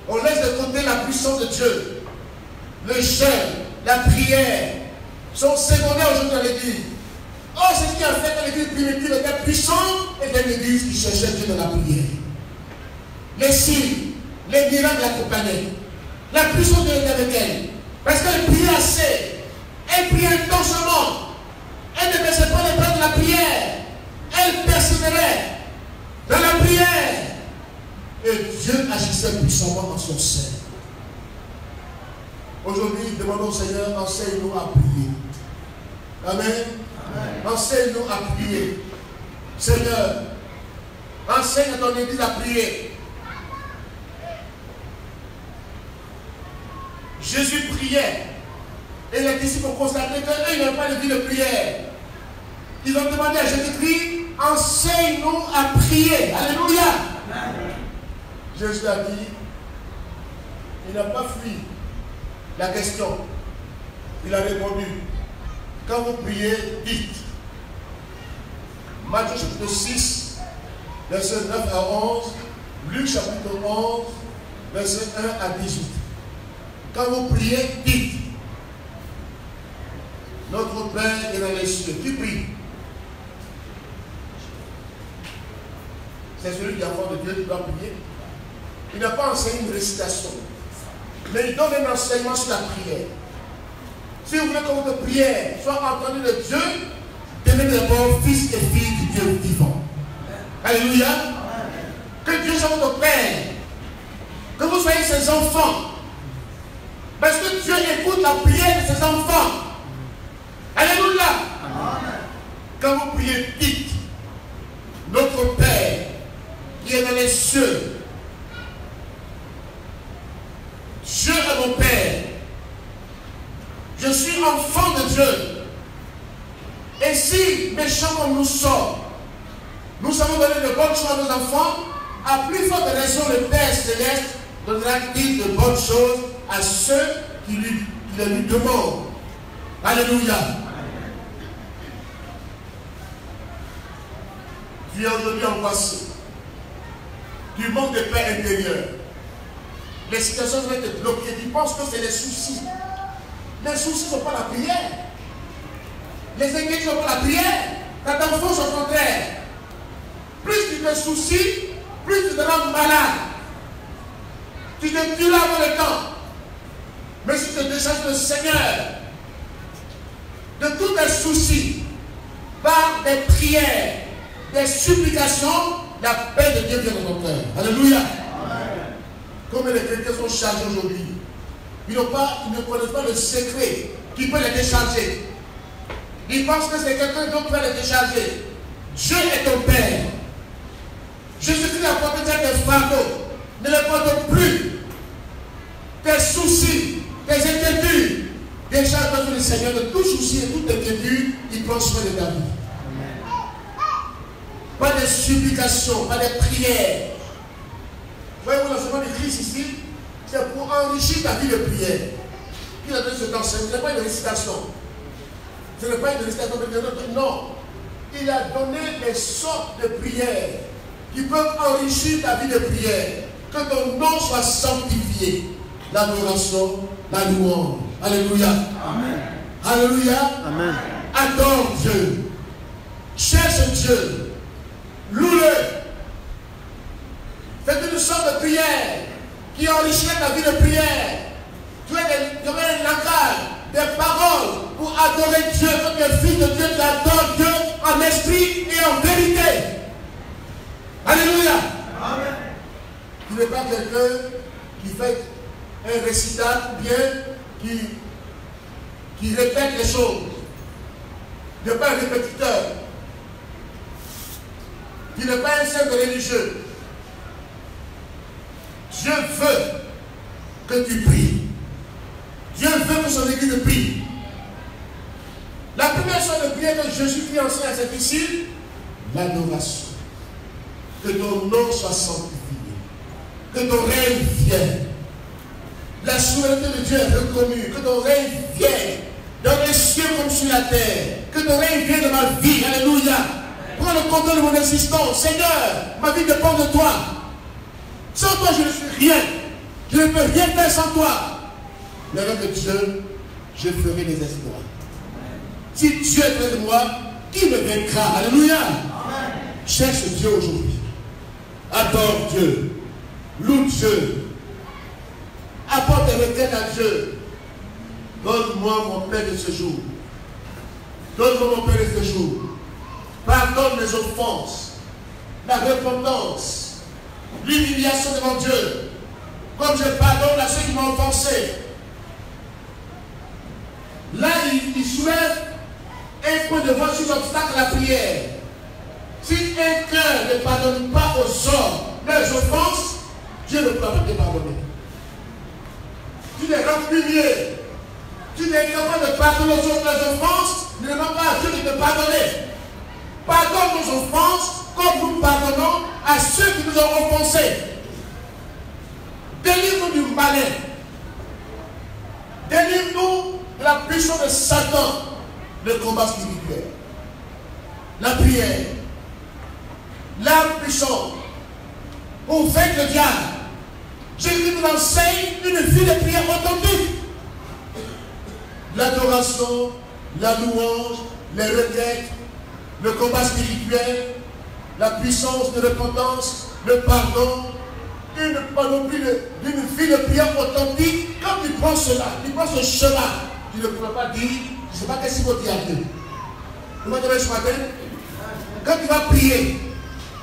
On laisse de côté la puissance de Dieu. Le jeûne, la prière sont secondaires aujourd'hui dans l'église. Oh, c'est ce qui a fait que l'église primitive était puissante et était une église qui cherchait Dieu dans la prière. Les signes, les miracles l'accompagnaient. La puissance de Dieu était avec elle. Parce qu'elle priait assez. Elle priait intensément. Elle ne baissait pas les bras de la prière. Elle persévérait dans la prière. Et Dieu agissait puissamment dans son sein. Aujourd'hui, demandons au Seigneur, enseigne-nous à prier. Amen. Enseigne-nous à prier. Seigneur, enseigne à ton église à prier. Jésus priait. Et les disciples ont constaté qu'eux, ils n'avaient pas de vie de prière. Ils ont demandé à Jésus-Christ, enseigne-nous à prier. Alléluia. Jésus a dit, il n'a pas fui la question. Il a répondu, quand vous priez, dites. Matthieu chapitre 6, versets 9 à 11, Luc chapitre 11, versets 1 à 18. Quand vous priez, dites. Notre Père est dans les cieux. Qui prie? C'est celui qui est enfant de Dieu qui doit prier. Il n'a pas enseigné une récitation. Mais il donne un enseignement sur la prière. Si vous voulez que votre prière soit entendue de Dieu, devenez d'abord fils et filles du Dieu vivant. Alléluia. Que Dieu soit votre Père. Que vous soyez ses enfants. Parce que Dieu écoute la prière de ses enfants. Alléluia. Quand vous priez, dites, notre Père qui est dans les cieux. Dieu est mon Père. Je suis enfant de Dieu. Et si, méchants comme nous sommes, nous savons donner de bonnes choses à nos enfants, à plus forte raison, le Père Céleste donnera-t-il de bonnes choses à ceux qui le lui demandent. Alléluia. Tu es aujourd'hui angoissé. Tu manques de paix intérieure. Les situations vont te bloquer. Tu penses que c'est les soucis. Les soucis ne sont pas la prière. Les inquiétudes ne sont pas la prière. Ta t'enfonce au contraire. Plus tu te soucies, plus tu te rends malade. Tu te tues là avant le temps. Mais si tu te décharges le Seigneur de tous tes soucis, par des prières, des supplications, la paix de Dieu vient dans ton cœur. Alléluia. Comme les chrétiens sont chargés aujourd'hui, ils ne connaissent pas le secret qui peut les décharger. Ils pensent que c'est quelqu'un d'autre qui va les décharger. Dieu est ton Père. Jésus-Christ a porté tes fardeaux. Ne les porte plus. Tes soucis, tes inquiétudes. Décharge le Seigneur de tout souci et toute inquiétude. Il prend soin de ta vie. Pas de supplications, pas de prières. Voyez-vous, l'enseignement de Christ ici, c'est pour enrichir ta vie de prière. Il a donné cet enseignement. Ce n'est pas une récitation. Ce n'est pas une récitation de non. Il a donné des sortes de prières qui peuvent enrichir ta vie de prière. Que ton nom soit sanctifié. L'adoration, la louange. Alléluia. Amen. Alléluia. Amen. Adore Dieu. Cherche Dieu. Loue-le. Faites une sorte de prière qui enrichirait ta vie de prière. Tu as un langage, des paroles pour adorer Dieu. Comme le Fils de Dieu, tu adores Dieu en esprit et en vérité. Alléluia. Amen. Tu n'es pas quelqu'un qui fait un récital ou bien qui répète les choses. Tu n'es pas un répétiteur. Tu n'es pas un cercle religieux. Dieu veut que tu pries. Dieu veut que son église prie. La première chose de prière que Jésus-Christ enseigne à ses disciples, l'adoration. Que ton nom soit sanctifié. Que ton règne vienne. La souveraineté de Dieu est reconnue. Que ton règne vienne dans les cieux comme sur la terre. Que ton règne vienne dans ma vie. Alléluia. Prends prends le contrôle de mon existence. Seigneur, ma vie dépend de toi. Sans toi, je ne suis rien. Je ne peux rien faire sans toi. Mais avec Dieu, je ferai des exploits. Si Dieu est près de moi, qui me vaincra? Alléluia. Cherche Dieu aujourd'hui. Adore Dieu. Loue Dieu. Apporte des requêtes à Dieu. Donne-moi mon pain de ce jour. Donne-moi mon pain de ce jour. Pardonne mes offenses. La repentance. L'humiliation devant Dieu. Comme je pardonne à ceux qui m'ont offensé. Là, il soulève un point de voix sur l'obstacle à la prière. Si un cœur ne pardonne pas aux hommes leurs offenses, Dieu ne pourra pas te pardonner. Tu n'es rancunier. Tu n'es capable de pardonner aux autres leurs offenses, ne demande pas à Dieu de te pardonner. Pardonne nos offenses comme nous pardonnons à ceux qui nous ont offensés. Délivre-nous du malin. Délivre-nous de la puissance de Satan. Le combat spirituel. La prière. L'arme puissante. Pour vaincre le diable. Jésus nous enseigne une vie de prière authentique. L'adoration, la louange, les requêtes, le combat spirituel, la puissance de repentance, le pardon, une panoplie d'une vie de prière authentique. Quand tu prends cela, tu prends ce chemin, tu ne pourras pas dire, je ne sais pas qu'est-ce qu'il faut dire à Dieu. Vous m'entendez ce matin? Quand tu vas prier,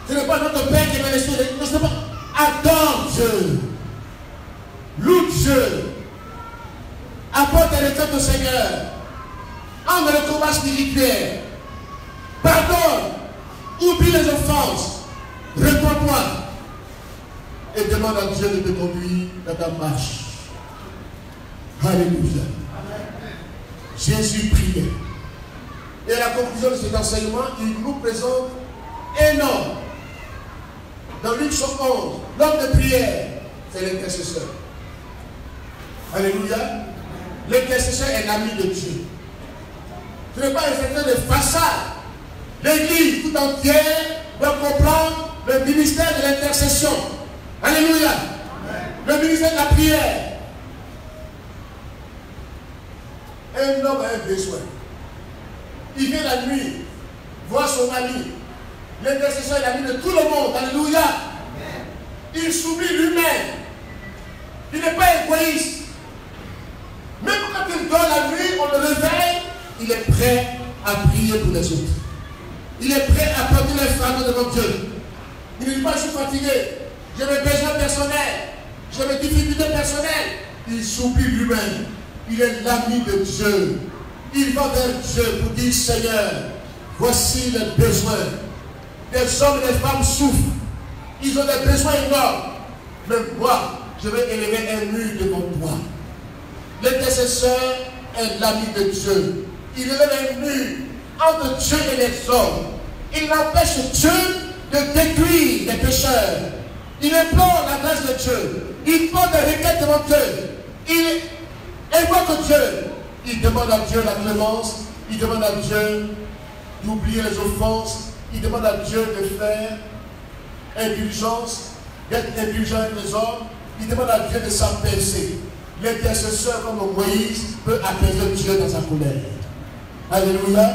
ce n'est pas notre Père qui est laissé, non, ce n'est pas. Adore Dieu. Loue Dieu. Apporte des requêtes au Seigneur. Entre le combat spirituel. Pardonne. Oublie les offenses. Réponds-toi. Et demande à Dieu de te conduire dans ta marche. Alléluia. Jésus priait. Et à la conclusion de cet enseignement, il nous présente un homme. Dans Luc 11, l'homme de prière, c'est l'intercesseur. Alléluia. L'intercesseur est l'ami de Dieu. Ce n'est pas un secteur de façade. L'église tout entière doit comprendre le ministère de l'intercession. Alléluia. Le ministère de la prière. Un homme a un besoin. Il vient la nuit voir son ami. L'intercesseur est l'ami de tout le monde. Alléluia. Il s'oublie lui-même. Il n'est pas égoïste. Même quand il dort la nuit, on le réveille, il est prêt à prier pour les autres. Il est prêt à porter les fardeaux devant Dieu. Il ne dit pas, je suis fatigué, j'ai mes besoins personnels, j'ai mes difficultés personnelles. Il s'oublie lui-même. Il est l'ami de Dieu. Il va vers Dieu pour dire, Seigneur, voici les besoins. Des hommes et des femmes souffrent. Ils ont des besoins énormes. Mais moi, je vais élever un mur devant toi. L'intercesseur est l'ami de Dieu. Il élève un mur entre Dieu et les hommes. Il empêche Dieu de détruire les pécheurs. Il implore la grâce de Dieu. Il porte des requêtes devant Dieu. Il évoque Dieu. Il demande à Dieu la clémence. Il demande à Dieu d'oublier les offenses. Il demande à Dieu de faire indulgence, d'être indulgent avec les hommes. Il demande à Dieu de s'apaiser. L'intercesseur comme Moïse peut apaiser Dieu dans sa colère. Alléluia.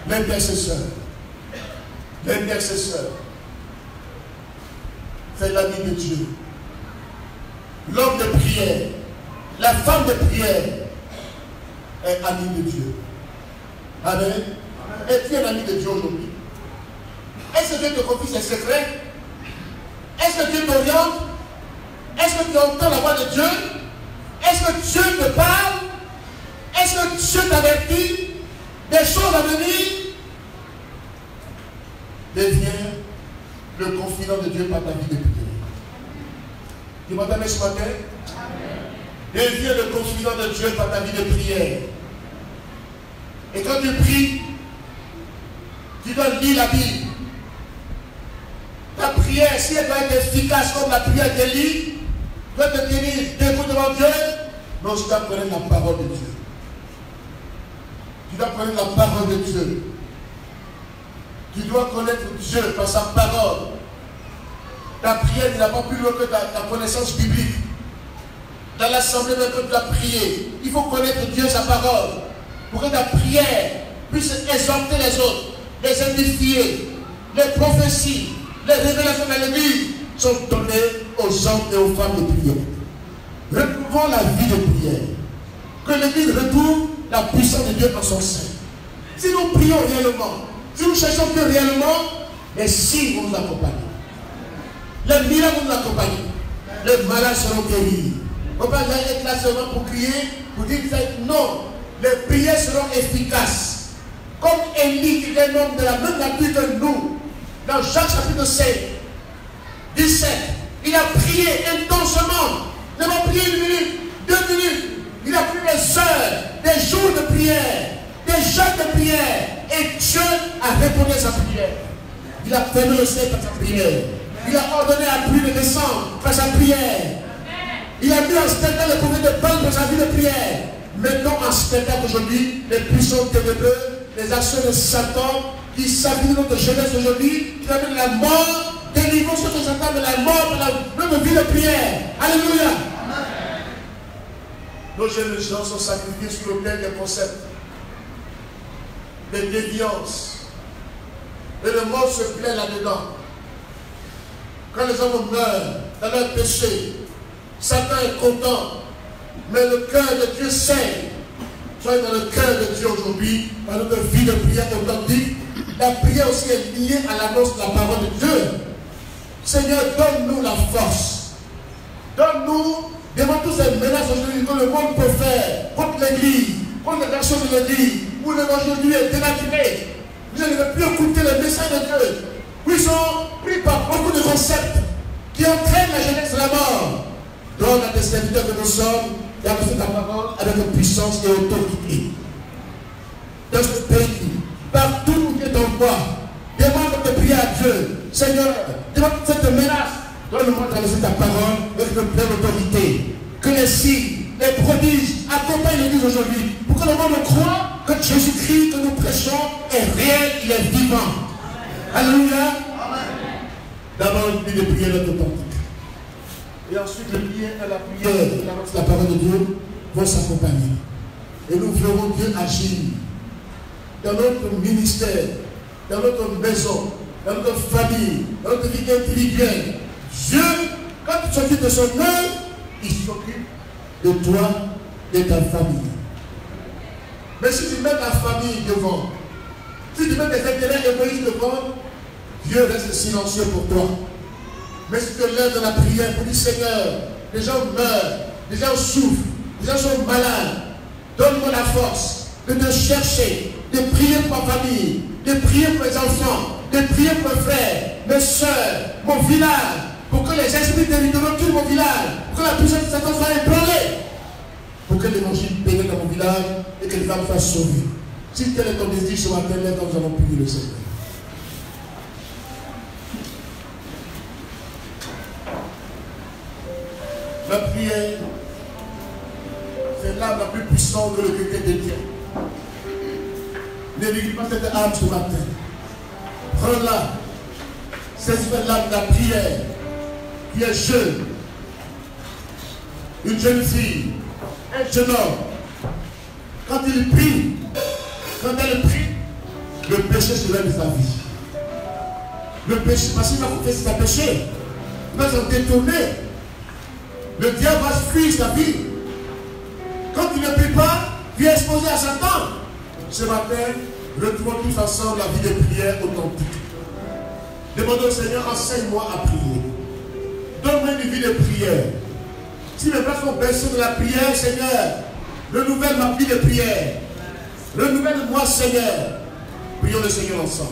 L'intercesseur. L'intercesseur. C'est l'ami de Dieu. L'homme de prière. La femme de prière est amie de Dieu. Amen. Es-tu un ami de Dieu aujourd'hui? Est-ce que Dieu te confie ses secrets? Est-ce que Dieu t'oriente? Est-ce que tu entends la voix de Dieu? Est-ce que Dieu te parle? Est-ce que Dieu t'avertit des choses à venir? Deviens le confident de Dieu par ta vie de prière. Tu m'entends ce matin? Deviens le confident de Dieu par ta vie de prière. Et quand tu pries, tu dois lire la Bible. Ta prière, si elle doit être efficace comme la prière d'Élie, doit te tenir debout devant Dieu. Non, tu dois connaître la parole de Dieu. Tu dois connaître la parole de Dieu. Tu dois connaître Dieu par sa parole. Ta prière n'a pas plus loin que ta connaissance biblique. Dans l'assemblée, même quand tu dois prier, il faut connaître Dieu, sa parole, pour que ta prière puisse exhorter les autres, les édifier. Les prophéties, les révélations de l'Église sont données aux hommes et aux femmes de prière. Retrouvons la vie de prière. Que l'Église retrouve la puissance de Dieu en son sein. Si nous prions réellement, si nous cherchons Dieu réellement, les signes vont nous accompagner. Les miracles vont nous accompagner. Les malades seront guéris. On ne peut pas être là seulement pour crier, pour dire non. Les prières seront efficaces. Comme Élie, qui est un homme de la même nature que nous, dans Jacques chapitre 7, 17, il a prié intensément. Il n'a pas prié 1 minute, 2 minutes. Il a pris des heures, des jours de prière, des jeûnes de prière. Et Dieu a répondu à sa prière. Il a fermé le ciel par sa prière. Il a ordonné à pluie de descendre par sa prière. Il a mis en spectacle le prophète de Baal par sa vie de prière. Mettons en spectacle aujourd'hui les puissants ténébreux, les actions de Satan qui s'habillent de notre jeunesse aujourd'hui, qui amènent la mort, délivrons ceux qui s'attendent de la mort par la même vie de prière. Alléluia. Nos jeunes gens sont sacrifiés sur l'autel des concepts, des déviances. Et le monde se plaît là-dedans. Quand les hommes meurent dans leur péché, Satan est content, mais le cœur de Dieu saigne. Soyez dans le cœur de Dieu aujourd'hui, par notre vie de prière authentique. La prière aussi est liée à l'annonce de la parole de Dieu. Seigneur, donne-nous la force. Donne-nous, devant tous ces menaces aujourd'hui que le monde peut faire contre l'Église, contre les actions de l'Église, où l'évangile aujourd'hui est dénaturé. Vous ne devez plus écouter les messages de Dieu. Où ils sont pris par beaucoup de concepts qui entraînent la jeunesse de la mort. Donne à tes serviteurs que nous sommes et à ta parole avec puissance et autorité. Dans ce pays, partout où tu es en voie, demande de prier à Dieu. Seigneur, demande cette menace. Donne-moi de ta parole avec une pleine autorité. Que les signes, les prodiges accompagnent l'Église aujourd'hui. Pour que le monde croit que Jésus-Christ que nous prêchons est réel, il est vivant. Alléluia. D'abord, une vie de prière authentique. Et ensuite, le lien à la prière et la parole de Dieu vont s'accompagner. Et nous verrons Dieu agir dans notre ministère, dans notre maison, dans notre famille, dans notre vie individuelle. Dieu, quand tu s'occupes de son œuvre, il s'occupe de toi et de ta famille. Mais si tu mets ta famille devant, si tu mets tes intérêts égoïstes devant, Dieu reste silencieux pour toi. Mais si tu te lèves dans la prière pour dire Seigneur, les gens meurent, les gens souffrent, les gens sont malades, donne-moi la force de te chercher, de prier pour ma famille, de prier pour mes enfants, de prier pour mes frères, mes soeurs, mon village, pour que les esprits territoriaux tuent mon village, pour que la puissance de Satan soit ébranlée, pour que l'évangile pénètre dans mon village et que les femmes soient sauvées. Si tel est ton désir ce matin, là, nous allons prier le Seigneur. La prière, c'est l'âme la plus puissante de l'autorité de Dieu. Ne néglige pas cette âme ce matin. Prends-la. C'est l'âme de la prière qui est jeune. Une jeune fille, un jeune homme. Quand il prie, quand elle prie, le péché se lève de sa vie. Le péché, parce qu'il va confesser sa péché. Il va s'en détourner. Le diable va fuir sa vie. Quand il ne prie pas, il est exposé à Satan. Ce matin, retrouvons tous ensemble la vie de prière authentique. Demandons au Seigneur, enseigne-moi à prier. Donne-moi une vie de prière. Si mes frères sont bercés de la prière, Seigneur, renouvelle ma vie de prière. Renouvelle-moi, Seigneur. Prions le Seigneur ensemble.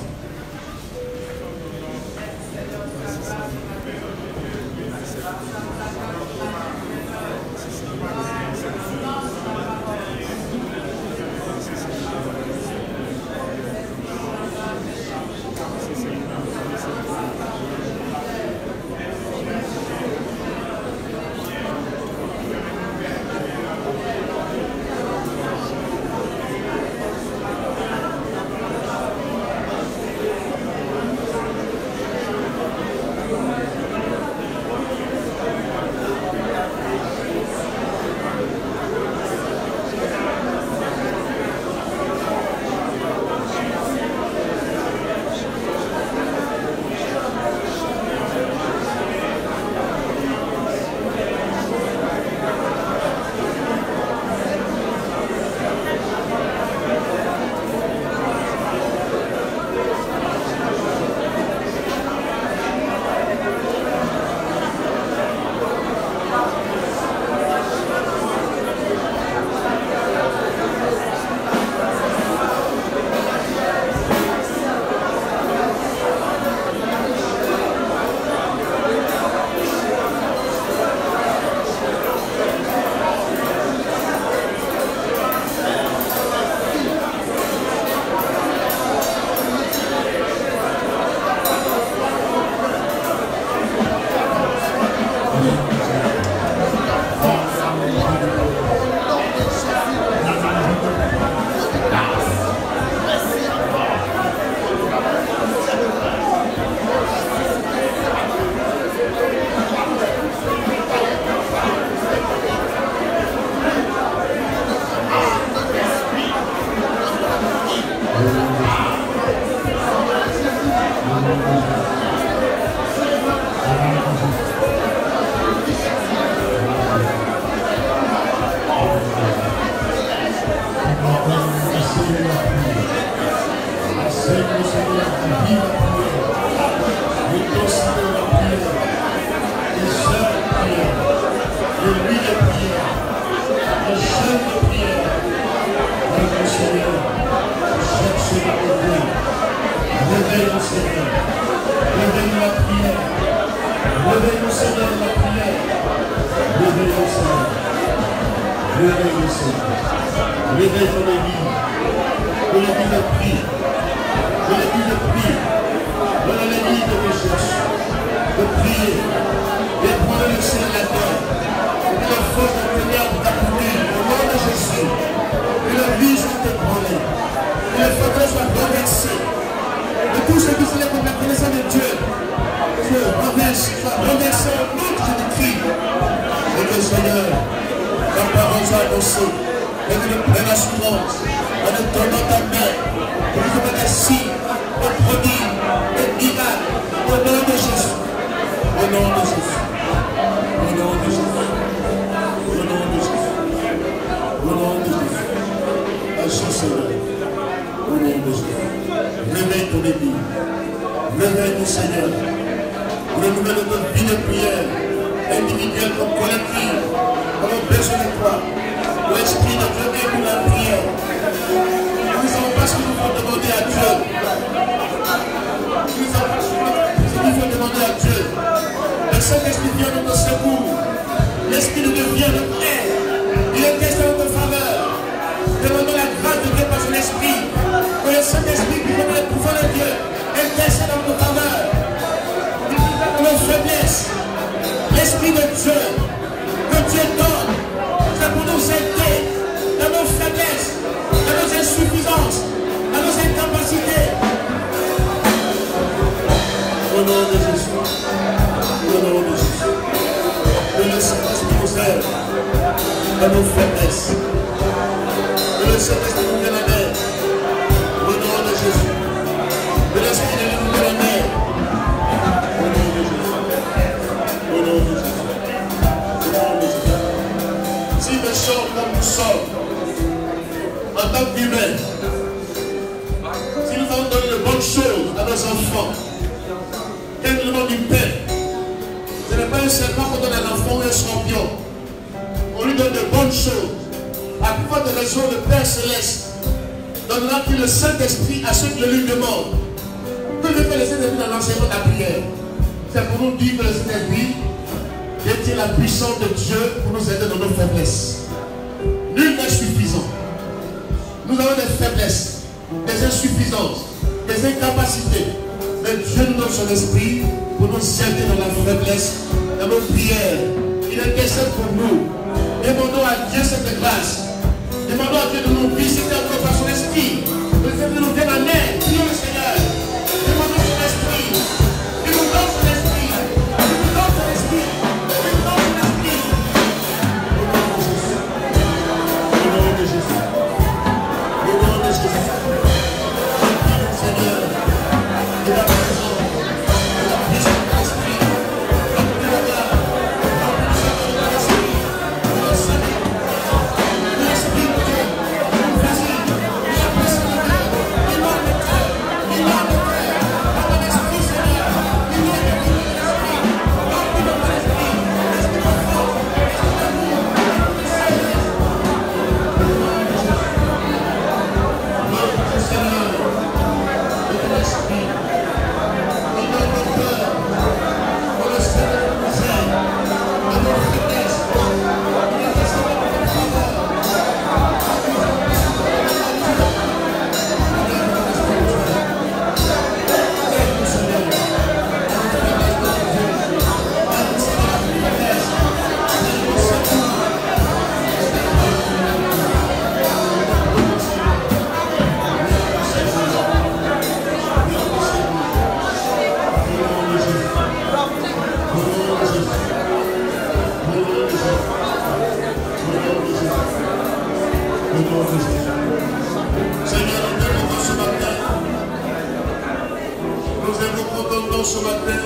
abandonnons ce matin,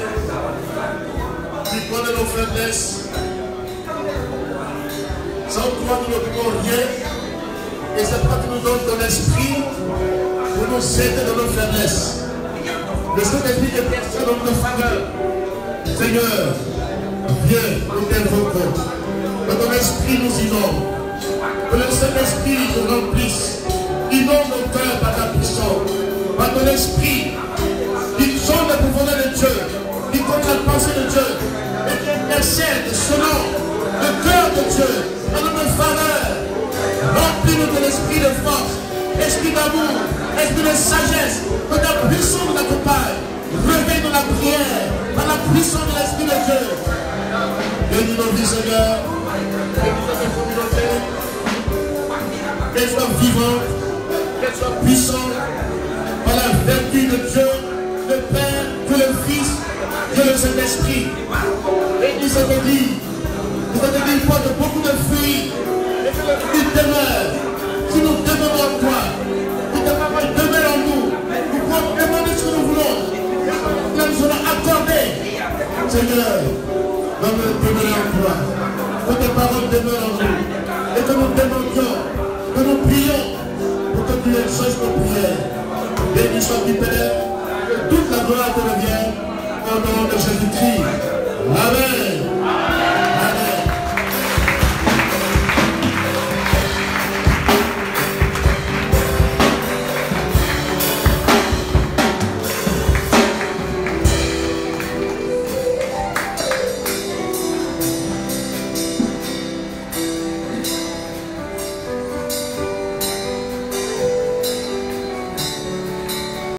tu connais nos faiblesses. Sans toi, nous ne pouvons rien. Et c'est pourquoi tu nous donnes ton esprit pour nous aider dans nos faiblesses. Le Saint-Esprit est personne dans notre faveur. Seigneur, viens, nous t'invoquons. Que ton esprit nous inonde. Que le Saint-Esprit nous remplisse. Inonde nos cœurs par ta puissance. Par ton esprit, qui sonde le pouvoir de Dieu, qui compte la pensée de Dieu, et qui intercède selon le cœur de Dieu, en notre faveur. Remplis-nous de l'esprit de force, esprit d'amour, esprit de sagesse, que ta puissance nous accompagne. Réveille dans la prière, par la puissance de l'esprit de Dieu. Bénis nos vies, Seigneur. Bénis notre communauté. Qu'elle soit vivante, qu'elle soit puissante, par la vertu de Dieu, le Père, Dieu le Fils, Dieu le Saint-Esprit. Bénis cette Église. Cette Église porte beaucoup de fruits. Et que le fruit demeure. Si nous demeurons en toi, si ta parole demeure en nous, nous pouvons demander ce que nous voulons. Nous nous serons accordés. Seigneur, donne-nous de demeurer en toi. Que tes paroles demeurent en nous. Et que nous demandions, que nous prions pour que tu exauces nos prières. Béni soit-tu, Père, que toute la gloire te revienne au nom de Jésus-Christ. Amen.